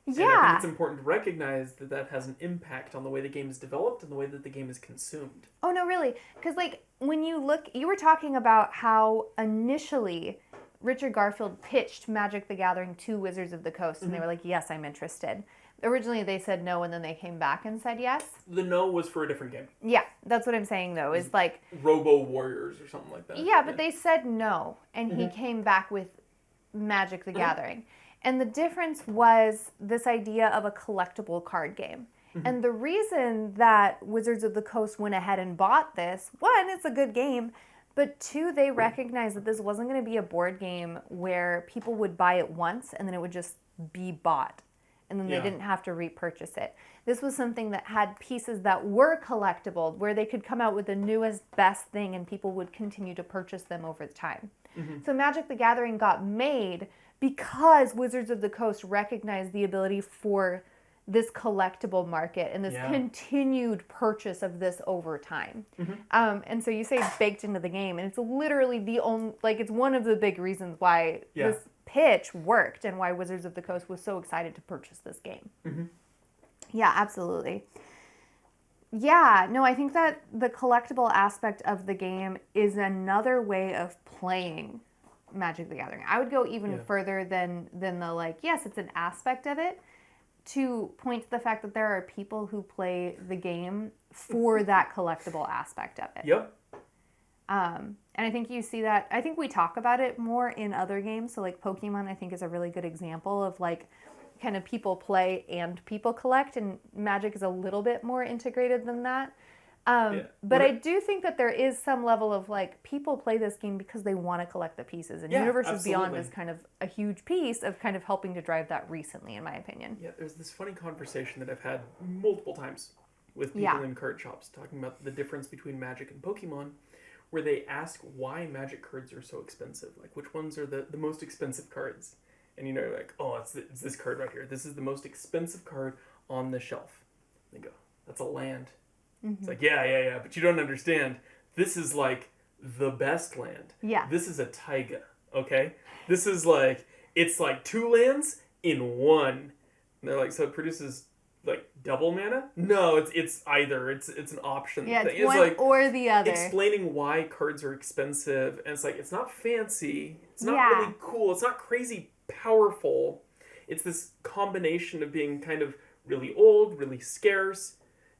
Yeah. And I think it's important to recognize that that has an impact on the way the game is developed and the way that the game is consumed. Oh, no, really. Because, like, when you look, you were talking about how initially Richard Garfield pitched Magic the Gathering to Wizards of the Coast, and they were like, yes, I'm interested. Originally, they said no, and then they came back and said yes. The no was for a different game. Yeah, that's what I'm saying, though, is like... Robo Warriors or something like that. Yeah, but they said no, and he came back with Magic the Gathering. And the difference was this idea of a collectible card game. And the reason that Wizards of the Coast went ahead and bought this, one, it's a good game, but two, they recognized that this wasn't going to be a board game where people would buy it once and then it would just be bought. And then they didn't have to repurchase it. This was something that had pieces that were collectible, where they could come out with the newest, best thing and people would continue to purchase them over time. So Magic the Gathering got made because Wizards of the Coast recognized the ability for this collectible market and this continued purchase of this over time. And so you say it's baked into the game, and it's literally the only, like, it's one of the big reasons why this pitch worked and why Wizards of the Coast was so excited to purchase this game. Yeah, absolutely. Yeah, no, I think that the collectible aspect of the game is another way of playing Magic the Gathering. I would go even further than the, like, yes, it's an aspect of it, to point to the fact that there are people who play the game for that collectible aspect of it. And I think you see that, I think we talk about it more in other games. So like Pokemon, I think, is a really good example of like kind of people play and people collect, and Magic is a little bit more integrated than that. But I do think that there is some level of like people play this game because they want to collect the pieces, and Universes Beyond is kind of a huge piece of kind of helping to drive that recently, in my opinion. Yeah, there's this funny conversation that I've had multiple times with people in card shops talking about the difference between Magic and Pokemon, where they ask why Magic cards are so expensive. Like, which ones are the most expensive cards? And, you know, like, oh, it's this card right here. This is the most expensive card on the shelf. They go, that's a land. It's like, yeah, but you don't understand. This is like the best land. Yeah. This is a taiga, okay? This is like, it's like 2 lands in 1. And they're like, so it produces like double mana? No, it's either. It's an option. Yeah, thing. It's one like or the other. Explaining why cards are expensive, and it's like, it's not fancy. It's not really cool. It's not crazy powerful. It's this combination of being kind of really old, really scarce,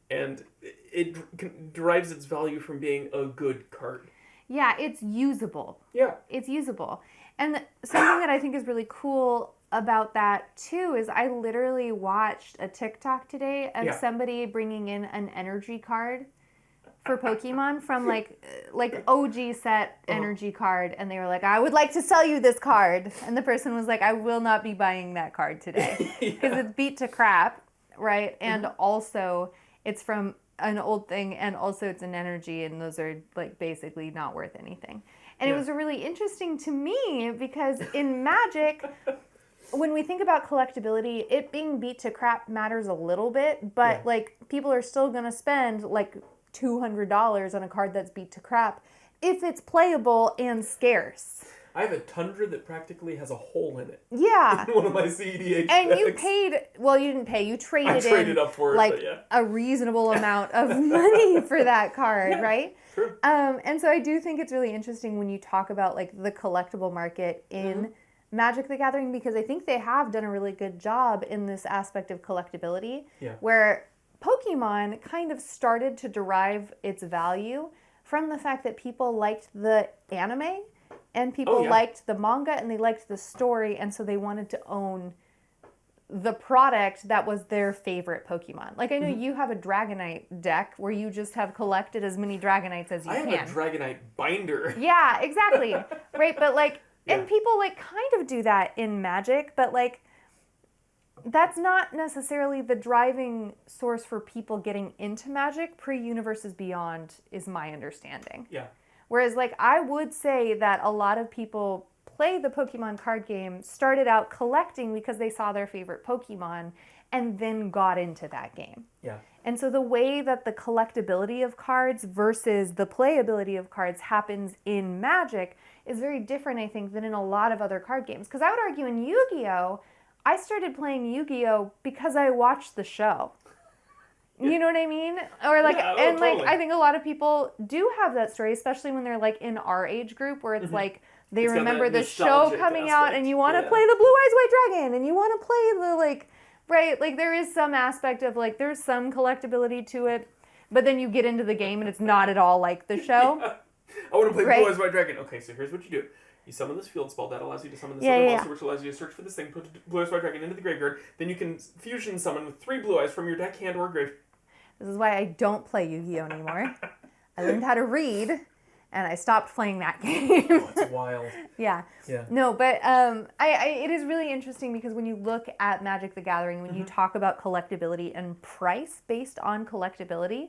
and it derives its value from being a good card. Yeah, it's usable. Yeah. It's usable. And something that I think is really cool about that too is I literally watched a TikTok today of somebody bringing in an energy card for Pokemon from like OG set energy card, and they were like, I would like to sell you this card, and the person was like, I will not be buying that card today because it's beat to crap, right? And also it's from an old thing, and also it's an energy, and those are like basically not worth anything. And it was really interesting to me because in Magic, when we think about collectability, it being beat to crap matters a little bit, but like people are still going to spend like $200 on a card that's beat to crap if it's playable and scarce. I have a Tundra that practically has a hole in it. Yeah. In one of my CEDH and decks. you paid, well, you didn't pay, you traded up for it, like but a reasonable amount of money for that card, right? True. And so I do think it's really interesting when you talk about like the collectible market in Magic the Gathering, because I think they have done a really good job in this aspect of collectability, where Pokemon kind of started to derive its value from the fact that people liked the anime and people liked the manga and they liked the story, and so they wanted to own the product that was their favorite Pokemon. Like, I know you have a Dragonite deck where you just have collected as many Dragonites as you can. I have a Dragonite binder. Yeah, exactly. Right, but like, and people like kind of do that in Magic, but like, that's not necessarily the driving source for people getting into Magic. Pre-Universes Beyond is my understanding. Yeah. Whereas, like, I would say that a lot of people play the Pokemon card game, started out collecting because they saw their favorite Pokemon, and then got into that game. Yeah. And so the way that the collectability of cards versus the playability of cards happens in Magic is very different, I think, than in a lot of other card games. Because I would argue in Yu-Gi-Oh! I started playing Yu-Gi-Oh! Because I watched the show. Yeah. You know what I mean? Or like, Yeah, and totally. like, I think a lot of people do have that story, especially when they're like in our age group, where it's like they It's got remember that the show nostalgic coming out, and aspect. you want to Yeah. play the Blue Eyes White Dragon, and you want to play the like, right? Like there is some aspect of like there's some collectability to it, but then you get into the game and it's not at all like the show. Yeah. I want to play Right. Blue Eyes White Dragon. Okay, so here's what you do. You summon this field spell that allows you to summon this Yeah, other yeah, monster, which allows you to search for this thing, put Blue Eyes White Dragon into the graveyard. Then you can fusion summon with 3 blue eyes from your deck, hand, or grave. This is why I don't play Yu-Gi-Oh anymore. I learned how to read, and I stopped playing that game. Oh, it's wild. Yeah. Yeah. No, but it is really interesting because when you look at Magic the Gathering, when you talk about collectability and price based on collectability,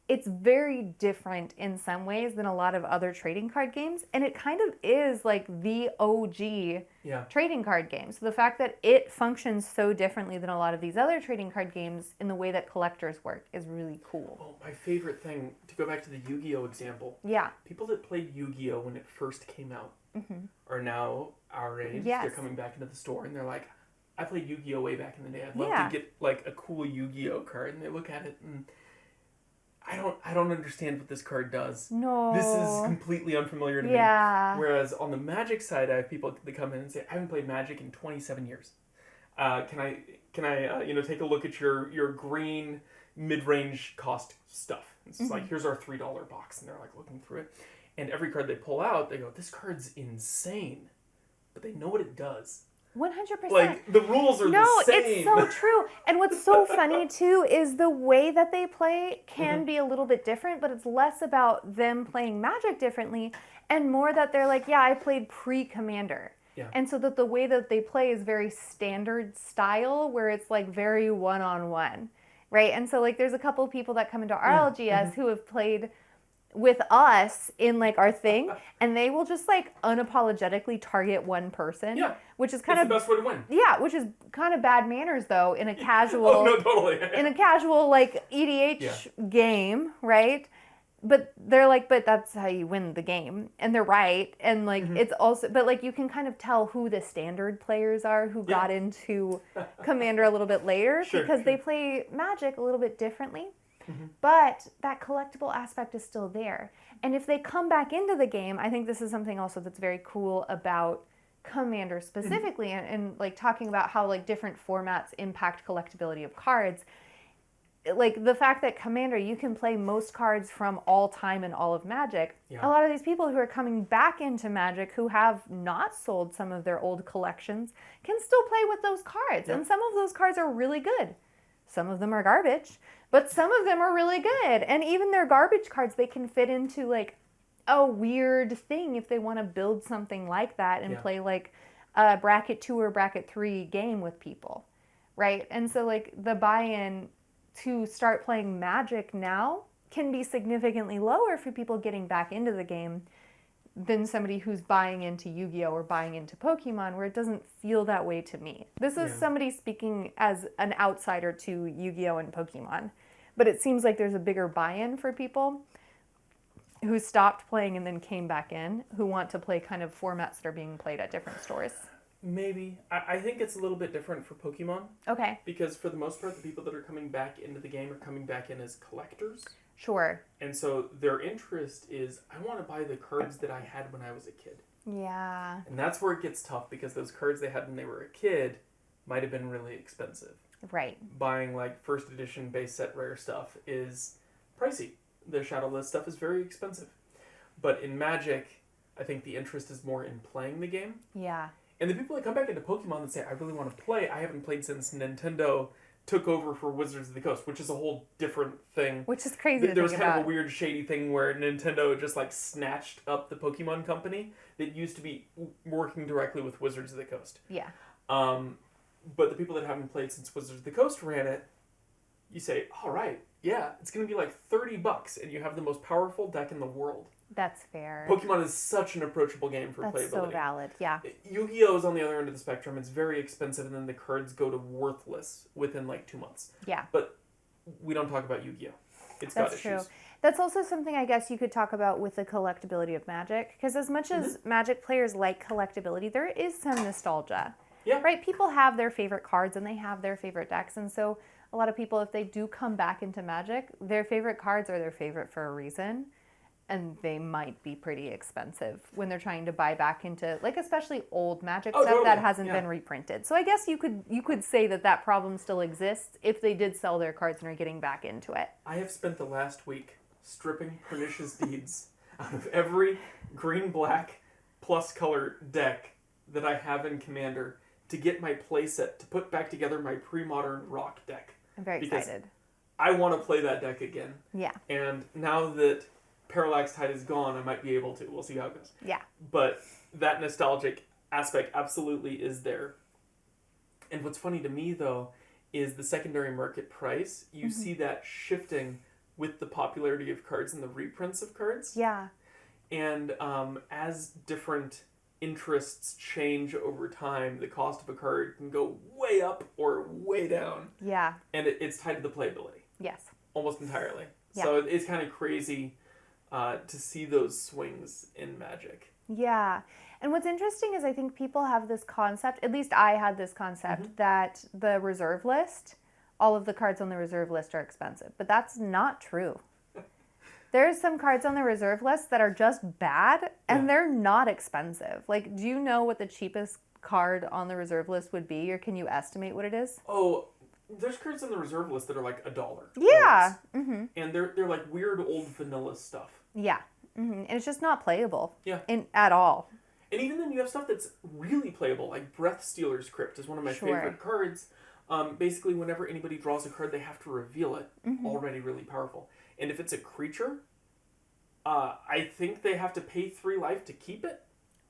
it's very different in some ways than a lot of other trading card games. And it kind of is like the OG Yeah. trading card game. So the fact that it functions so differently than a lot of these other trading card games in the way that collectors work is really cool. Oh, my favorite thing, to go back to the Yu-Gi-Oh example, Yeah. people that played Yu-Gi-Oh when it first came out are now our age. Yes. They're coming back into the store and they're like, I played Yu-Gi-Oh way back in the day. I'd love Yeah. to get like a cool Yu-Gi-Oh card. And they look at it and I don't understand what this card does. No. This is completely unfamiliar to me. Yeah. Whereas on the Magic side, I have people that come in and say, I haven't played Magic in 27 years. Can I take a look at your green mid-range cost stuff? It's just like, here's our $3 box. And they're like looking through it. And every card they pull out, they go, this card's insane. But they know what it does. 100%. Like, the rules are the same. It's so true. And what's so funny, too, is the way that they play can be a little bit different, but it's less about them playing Magic differently and more that they're like, yeah, I played pre-Commander. Yeah. And so that the way that they play is very standard style, where it's like very one-on-one, right? And so like there's a couple of people that come into our LGS who have played with us in like our thing, and they will just like unapologetically target one person, Yeah. which is kind It's of the best way to win. yeah, which is kind of bad manners though in a casual Oh, no, totally. in a casual like EDH game, right? But they're like, but that's how you win the game, and they're right, and like it's also, but like you can kind of tell who the standard players are who got into Commander a little bit later because they play Magic a little bit differently. But that collectible aspect is still there. And if they come back into the game, I think this is something also that's very cool about Commander specifically, and like talking about how like different formats impact collectability of cards. Like the fact that Commander, you can play most cards from all time in all of Magic. Yeah. A lot of these people who are coming back into Magic who have not sold some of their old collections can still play with those cards. Yeah. And some of those cards are really good. Some of them are garbage, but some of them are really good. And even their garbage cards, they can fit into like a weird thing if they want to build something like that and play like a bracket 2 or bracket 3 game with people, right? And so like the buy-in to start playing Magic now can be significantly lower for people getting back into the game than somebody who's buying into Yu-Gi-Oh! Or buying into Pokemon, where it doesn't feel that way to me. This is somebody speaking as an outsider to Yu-Gi-Oh! And Pokemon. But it seems like there's a bigger buy-in for people who stopped playing and then came back in, who want to play kind of formats that are being played at different stores. Maybe. I think it's a little bit different for Pokemon. Okay. Because for the most part, the people that are coming back into the game are coming back in as collectors. Sure. And so their interest is, I want to buy the cards that I had when I was a kid. Yeah. And that's where it gets tough, because those cards they had when they were a kid might have been really expensive. Right. Buying like first edition base set rare stuff is pricey. The Shadowless stuff is very expensive. But in Magic, I think the interest is more in playing the game. Yeah. And the people that come back into Pokemon and say, I really want to play, I haven't played since Nintendo took over for Wizards of the Coast, which is a whole different thing. Which is crazy to There was think kind about. of a weird, shady thing where Nintendo just like snatched up the Pokemon company that used to be working directly with Wizards of the Coast. Yeah. But the people that haven't played since Wizards of the Coast ran it, you say, all right, yeah, it's going to be like $30 and you have the most powerful deck in the world. That's fair. Pokemon is such an approachable game for playability. That's so valid, yeah. Yu-Gi-Oh! Is on the other end of the spectrum. It's very expensive, and then the cards go to worthless within like 2 months. Yeah. But we don't talk about Yu-Gi-Oh! It's got issues. That's true. That's also something I guess you could talk about with the collectability of Magic, because as much as Magic players like collectability, there is some nostalgia. Yeah. Right? People have their favorite cards and they have their favorite decks, and so a lot of people, if they do come back into Magic, their favorite cards are their favorite for a reason, and they might be pretty expensive when they're trying to buy back into, like, especially old Magic stuff totally. that hasn't been reprinted. So I guess you could say that problem still exists if they did sell their cards and are getting back into it. I have spent the last week stripping Pernicious Deeds out of every green-black plus color deck that I have in Commander to get my playset to put back together my pre-modern rock deck. I'm very excited. I want to play that deck again. Yeah. And now that Parallax Tide is gone, I might be able to. We'll see how it goes. Yeah. But that nostalgic aspect absolutely is there. And what's funny to me, though, is the secondary market price. You see that shifting with the popularity of cards and the reprints of cards. Yeah. And as different interests change over time, the cost of a card can go way up or way down. Yeah. And it's tied to the playability. Yes. Almost entirely. Yeah. So it's kind of crazy to see those swings in Magic. Yeah. And what's interesting is I think people have this concept, at least I had this concept, that the reserve list, all of the cards on the reserve list are expensive. But that's not true. There's some cards on the reserve list that are just bad, and they're not expensive. Like, do you know what the cheapest card on the reserve list would be, or can you estimate what it is? Oh, there's cards on the reserve list that are like $1. Yeah. And they're like weird old vanilla stuff. Yeah. And it's just not playable. Yeah. At all. And even then you have stuff that's really playable, like Breath Stealer's Crypt is one of my favorite cards. Basically, whenever anybody draws a card, they have to reveal it. Already really powerful. And if it's a creature, I think they have to pay 3 life to keep it.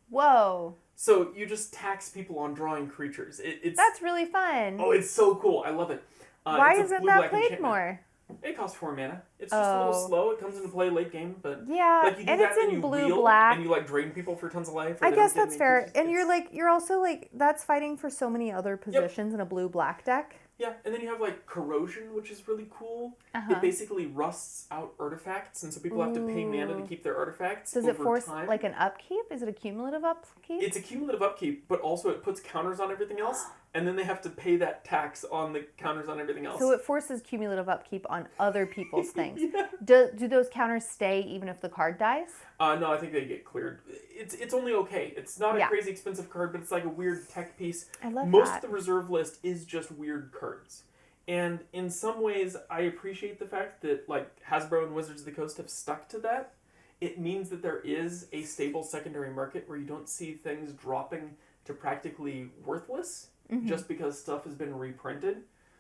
Whoa. So you just tax people on drawing creatures. That's really fun. Oh, it's so cool. I love it. Why isn't that played more? It costs 4 mana. It's just a little slow. It comes into play late game, but yeah, like you do and that it's in and you blue-black, and you like drain people for tons of life. I guess that's fair. And you're also like, that's fighting for so many other positions in a blue-black deck. Yeah, and then you have like corrosion, which is really cool. It basically rusts out artifacts, and so people have to pay mana to keep their artifacts. Does it force like an upkeep? Is it a cumulative upkeep? It's a cumulative upkeep, but also it puts counters on everything else, and then they have to pay that tax on the counters on everything else. So it forces cumulative upkeep on other people's things. Yeah. Do those counters stay even if the card dies? No, I think they get cleared. It's only okay. It's not a crazy expensive card, but it's like a weird tech piece. I love Most that. of the reserve list is just weird cards. And in some ways, I appreciate the fact that like Hasbro and Wizards of the Coast have stuck to that. It means that there is a stable secondary market where you don't see things dropping to practically worthless just because stuff has been reprinted.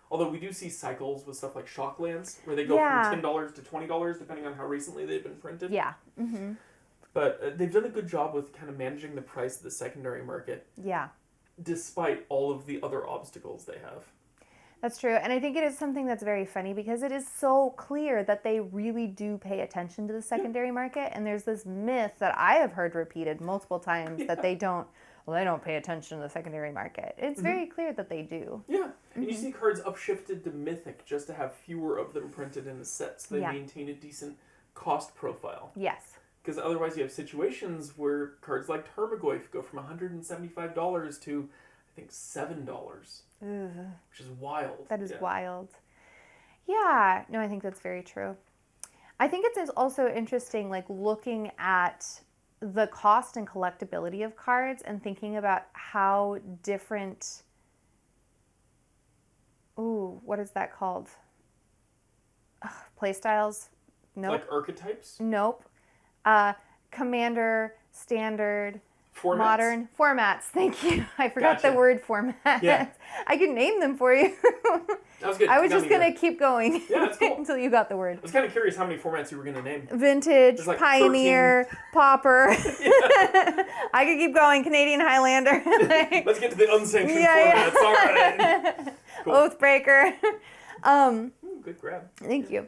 Although we do see cycles with stuff like Shocklands where they go from $10 to $20 depending on how recently they've been printed. Yeah. But they've done a good job with kind of managing the price of the secondary market. Yeah. Despite all of the other obstacles they have. That's true. And I think it is something that's very funny because it is so clear that they really do pay attention to the secondary market. And there's this myth that I have heard repeated multiple times that they don't pay attention to the secondary market. It's very clear that they do. Yeah. And you see cards upshifted to Mythic just to have fewer of them printed in a set so they maintain a decent cost profile. Yes. Because otherwise you have situations where cards like Termagoyf go from $175 to, I think, $7. Which is wild. That is wild. Yeah. No, I think that's very true. I think it's also interesting, like, looking at the cost and collectability of cards and thinking about how different... Ooh, what is that called? Playstyles? Nope. Like archetypes? Nope. Commander, Standard, Formats? Modern formats. Thank you. I forgot Gotcha. the word format. Yeah. I could name them for you. That was good. I was Got just me going there. to keep going Yeah, that's cool. until you got the word. I was kind of curious how many formats you were going to name. Vintage, There's like Pioneer, Popper. I could keep going. Canadian Highlander. Let's get to the unsanctioned Yeah, formats. All right. Cool. Oathbreaker. Ooh, good grab. Thank you.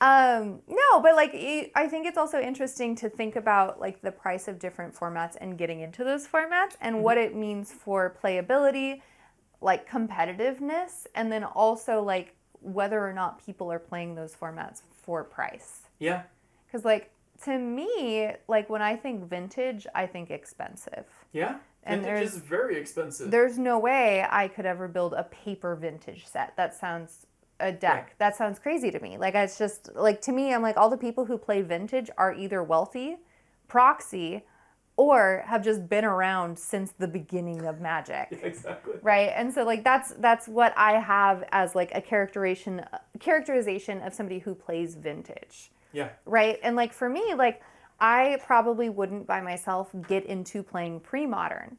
No, but like I think it's also interesting to think about like the price of different formats and getting into those formats and what it means for playability, like competitiveness, and then also like whether or not people are playing those formats for price. Yeah. Because like to me, like when I think vintage, I think expensive. Yeah. And Vintage is very expensive. There's no way I could ever build a paper vintage set. That sounds a deck. Yeah. That sounds crazy to me. Like it's just like to me, I'm like all the people who play vintage are either wealthy, proxy, or have just been around since the beginning of Magic. Yeah, exactly. Right? And so like that's what I have as like a characterization of somebody who plays vintage. Yeah. Right? And like for me, like I probably wouldn't by myself get into playing pre-modern.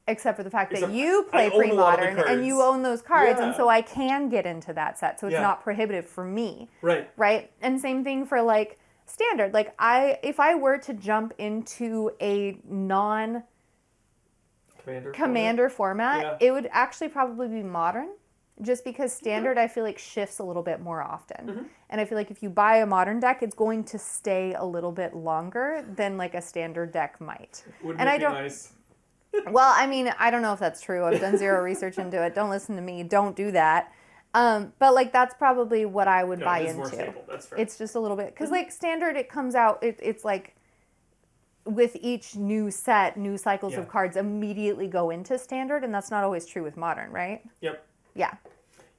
Except for the fact that you play pre-modern and you own those cards, and so I can get into that set, so it's not prohibitive for me. Right. Right? And same thing for like standard. Like if I were to jump into a non-commander format, it would actually probably be modern, just because standard I feel like shifts a little bit more often. And I feel like if you buy a modern deck, it's going to stay a little bit longer than like a standard deck might. Would and be I don't nice. Well, I mean, I don't know if that's true. I've done zero research into it. Don't listen to me. Don't do that. But like that's probably what I would buy into. More stable. That's fair. It's just a little bit because like standard, it comes out. It's like with each new set, new cycles of cards immediately go into standard, and that's not always true with modern, right? Yep. Yeah.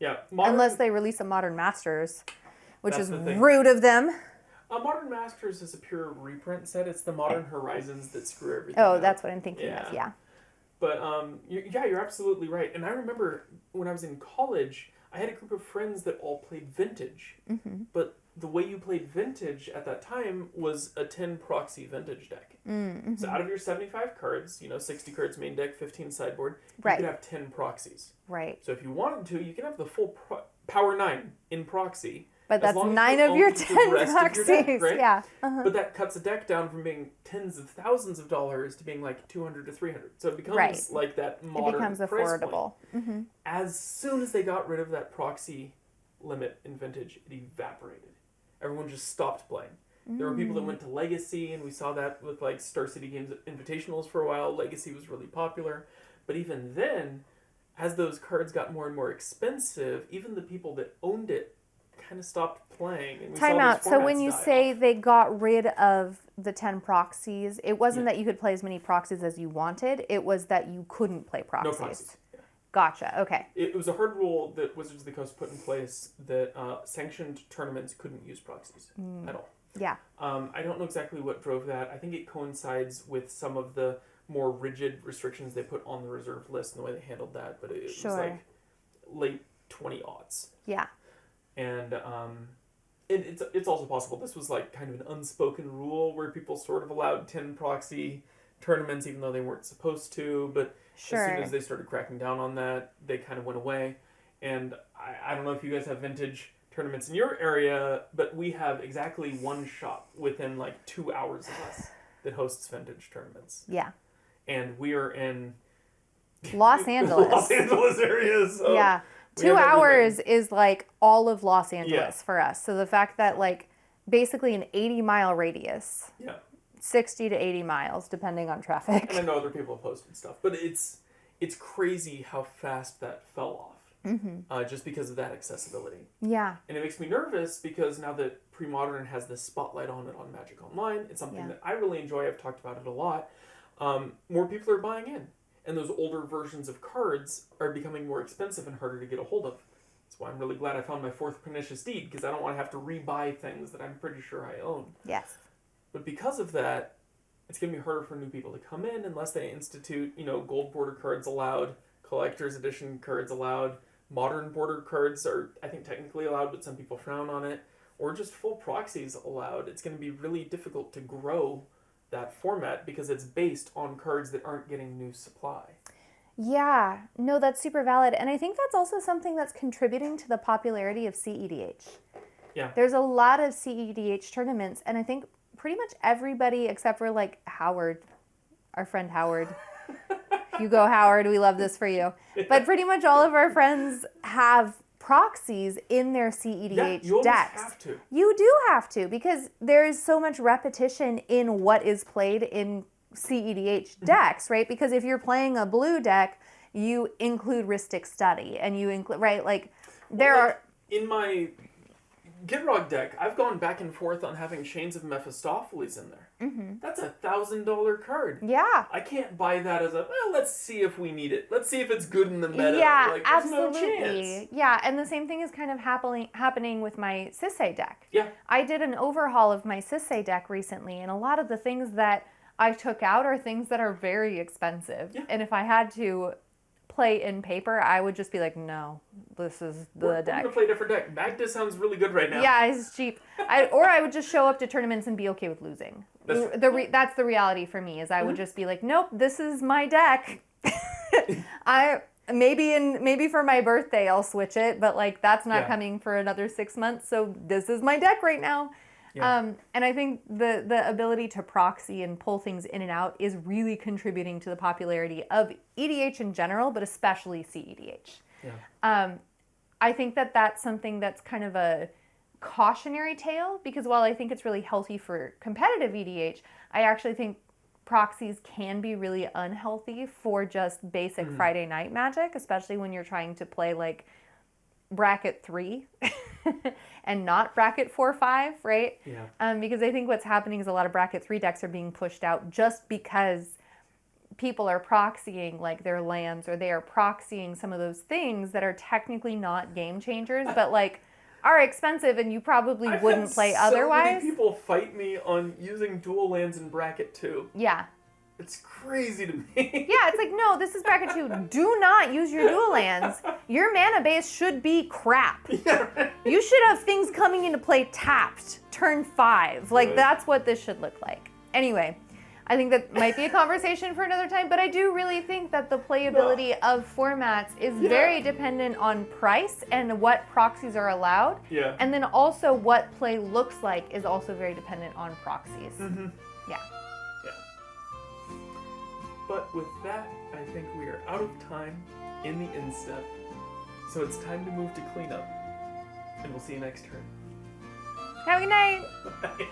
Yeah. Modern, unless they release a Modern Masters, which That's is the thing. rude of them. Modern Masters is a pure reprint set. It's the Modern Horizons that screw everything Oh, up. that's what I'm thinking of. Yeah. But you're absolutely right. And I remember when I was in college, I had a group of friends that all played Vintage. But the way you played Vintage at that time was a 10 proxy Vintage deck. So out of your 75 cards, 60 cards main deck, 15 sideboard, you could have 10 proxies. Right. So if you wanted to, you can have the full power 9 in proxy. But that's 9 of your 10 proxies. Deck, right? Yeah. But that cuts a deck down from being tens of thousands of dollars to being like 200 to 300. So it becomes like that modern. It becomes affordable. As soon as they got rid of that proxy limit in Vintage, it evaporated. Everyone just stopped playing. There were people that went to Legacy, and we saw that with like Star City Games Invitationals for a while. Legacy was really popular. But even then, as those cards got more and more expensive, even the people that owned it kind of stopped playing. And we Time out. So when you say off. they got rid of the 10 proxies, it wasn't that you could play as many proxies as you wanted. It was that you couldn't play proxies. No proxies. Yeah. Gotcha. Okay. It was a hard rule that Wizards of the Coast put in place that sanctioned tournaments couldn't use proxies at all. Yeah. I don't know exactly what drove that. I think it coincides with some of the more rigid restrictions they put on the reserve list and the way they handled that. But it was like late 20-aughts. Yeah. And it's also possible this was like kind of an unspoken rule where people sort of allowed 10 proxy tournaments even though they weren't supposed to. But as soon as they started cracking down on that, they kind of went away. And I don't know if you guys have vintage tournaments in your area, but we have exactly one shop within like 2 hours of us that hosts vintage tournaments. Yeah. And we are in Los Angeles. Los Angeles area. So yeah. 2 hours is like all of Los Angeles for us. So the fact that like basically an 80-mile radius. Yeah. 60 to 80 miles depending on traffic. And I know other people have posted stuff, but it's crazy how fast that fell off. Just because of that accessibility. Yeah. And it makes me nervous because now that Pre-Modern has this spotlight on it on Magic Online, it's something that I really enjoy. I've talked about it a lot. More people are buying in. And those older versions of cards are becoming more expensive and harder to get a hold of. That's why I'm really glad I found my 4th Pernicious Deed, because I don't want to have to re-buy things that I'm pretty sure I own. Yes. But because of that, it's going to be harder for new people to come in unless they institute, gold border cards allowed, collector's edition cards allowed, modern border cards are, I think, technically allowed, but some people frown on it, or just full proxies allowed. It's going to be really difficult to grow that format because it's based on cards that aren't getting new supply. Yeah, no, that's super valid. And I think that's also something that's contributing to the popularity of CEDH. Yeah. There's a lot of CEDH tournaments, and I think pretty much everybody except for like Howard, our friend Howard. Hugo Howard, we love this for you. But pretty much all of our friends have proxies in their CEDH you decks. Have to. You do have to, because there's so much repetition in what is played in CEDH decks, right? Because if you're playing a blue deck, you include Rhystic Study, and you include, right? Like, in my Gitrog deck, I've gone back and forth on having Chains of Mephistopheles in there. Mm-hmm. That's a $1,000 card. Yeah. I can't buy that as let's see if we need it. Let's see if it's good in the meta. Yeah, like, there's absolutely. No chance. Yeah, and the same thing is kind of happening with my Sisay deck. Yeah. I did an overhaul of my Sisay deck recently, and a lot of the things that I took out are things that are very expensive. Yeah. And if I had to play in paper, I would just be like, no, this is the deck. We're going to play a different deck. Magda sounds really good right now. Yeah, it's cheap. Or I would just show up to tournaments and be okay with losing. That's the reality for me, is I would just be like, nope, this is my deck. Maybe for my birthday I'll switch it, but like that's not coming for another 6 months, so this is my deck right now. Yeah. And I think the ability to proxy and pull things in and out is really contributing to the popularity of EDH in general, but especially CEDH. Yeah. I think that's something that's kind of a cautionary tale, because while I think it's really healthy for competitive EDH, I actually think proxies can be really unhealthy for just basic Friday night Magic, especially when you're trying to play like bracket 3 and not bracket 4-5, right? Yeah. Because I think what's happening is a lot of bracket 3 decks are being pushed out just because people are proxying like their lands, or they are proxying some of those things that are technically not game changers, but like are expensive and you probably wouldn't play otherwise. So many people fight me on using dual lands in bracket 2. Yeah. It's crazy to me. Yeah, it's like, no, this is bracket 2. Do not use your dual lands. Your mana base should be crap. Yeah, right. You should have things coming into play tapped, turn 5. Like, that's what this should look like. Anyway, I think that might be a conversation for another time, but I do really think that the playability of formats is very dependent on price and what proxies are allowed. Yeah. And then also what play looks like is also very dependent on proxies. Mm-hmm. Yeah. But with that, I think we are out of time in the instep. So it's time to move to cleanup. And we'll see you next turn. Have a good night. Bye.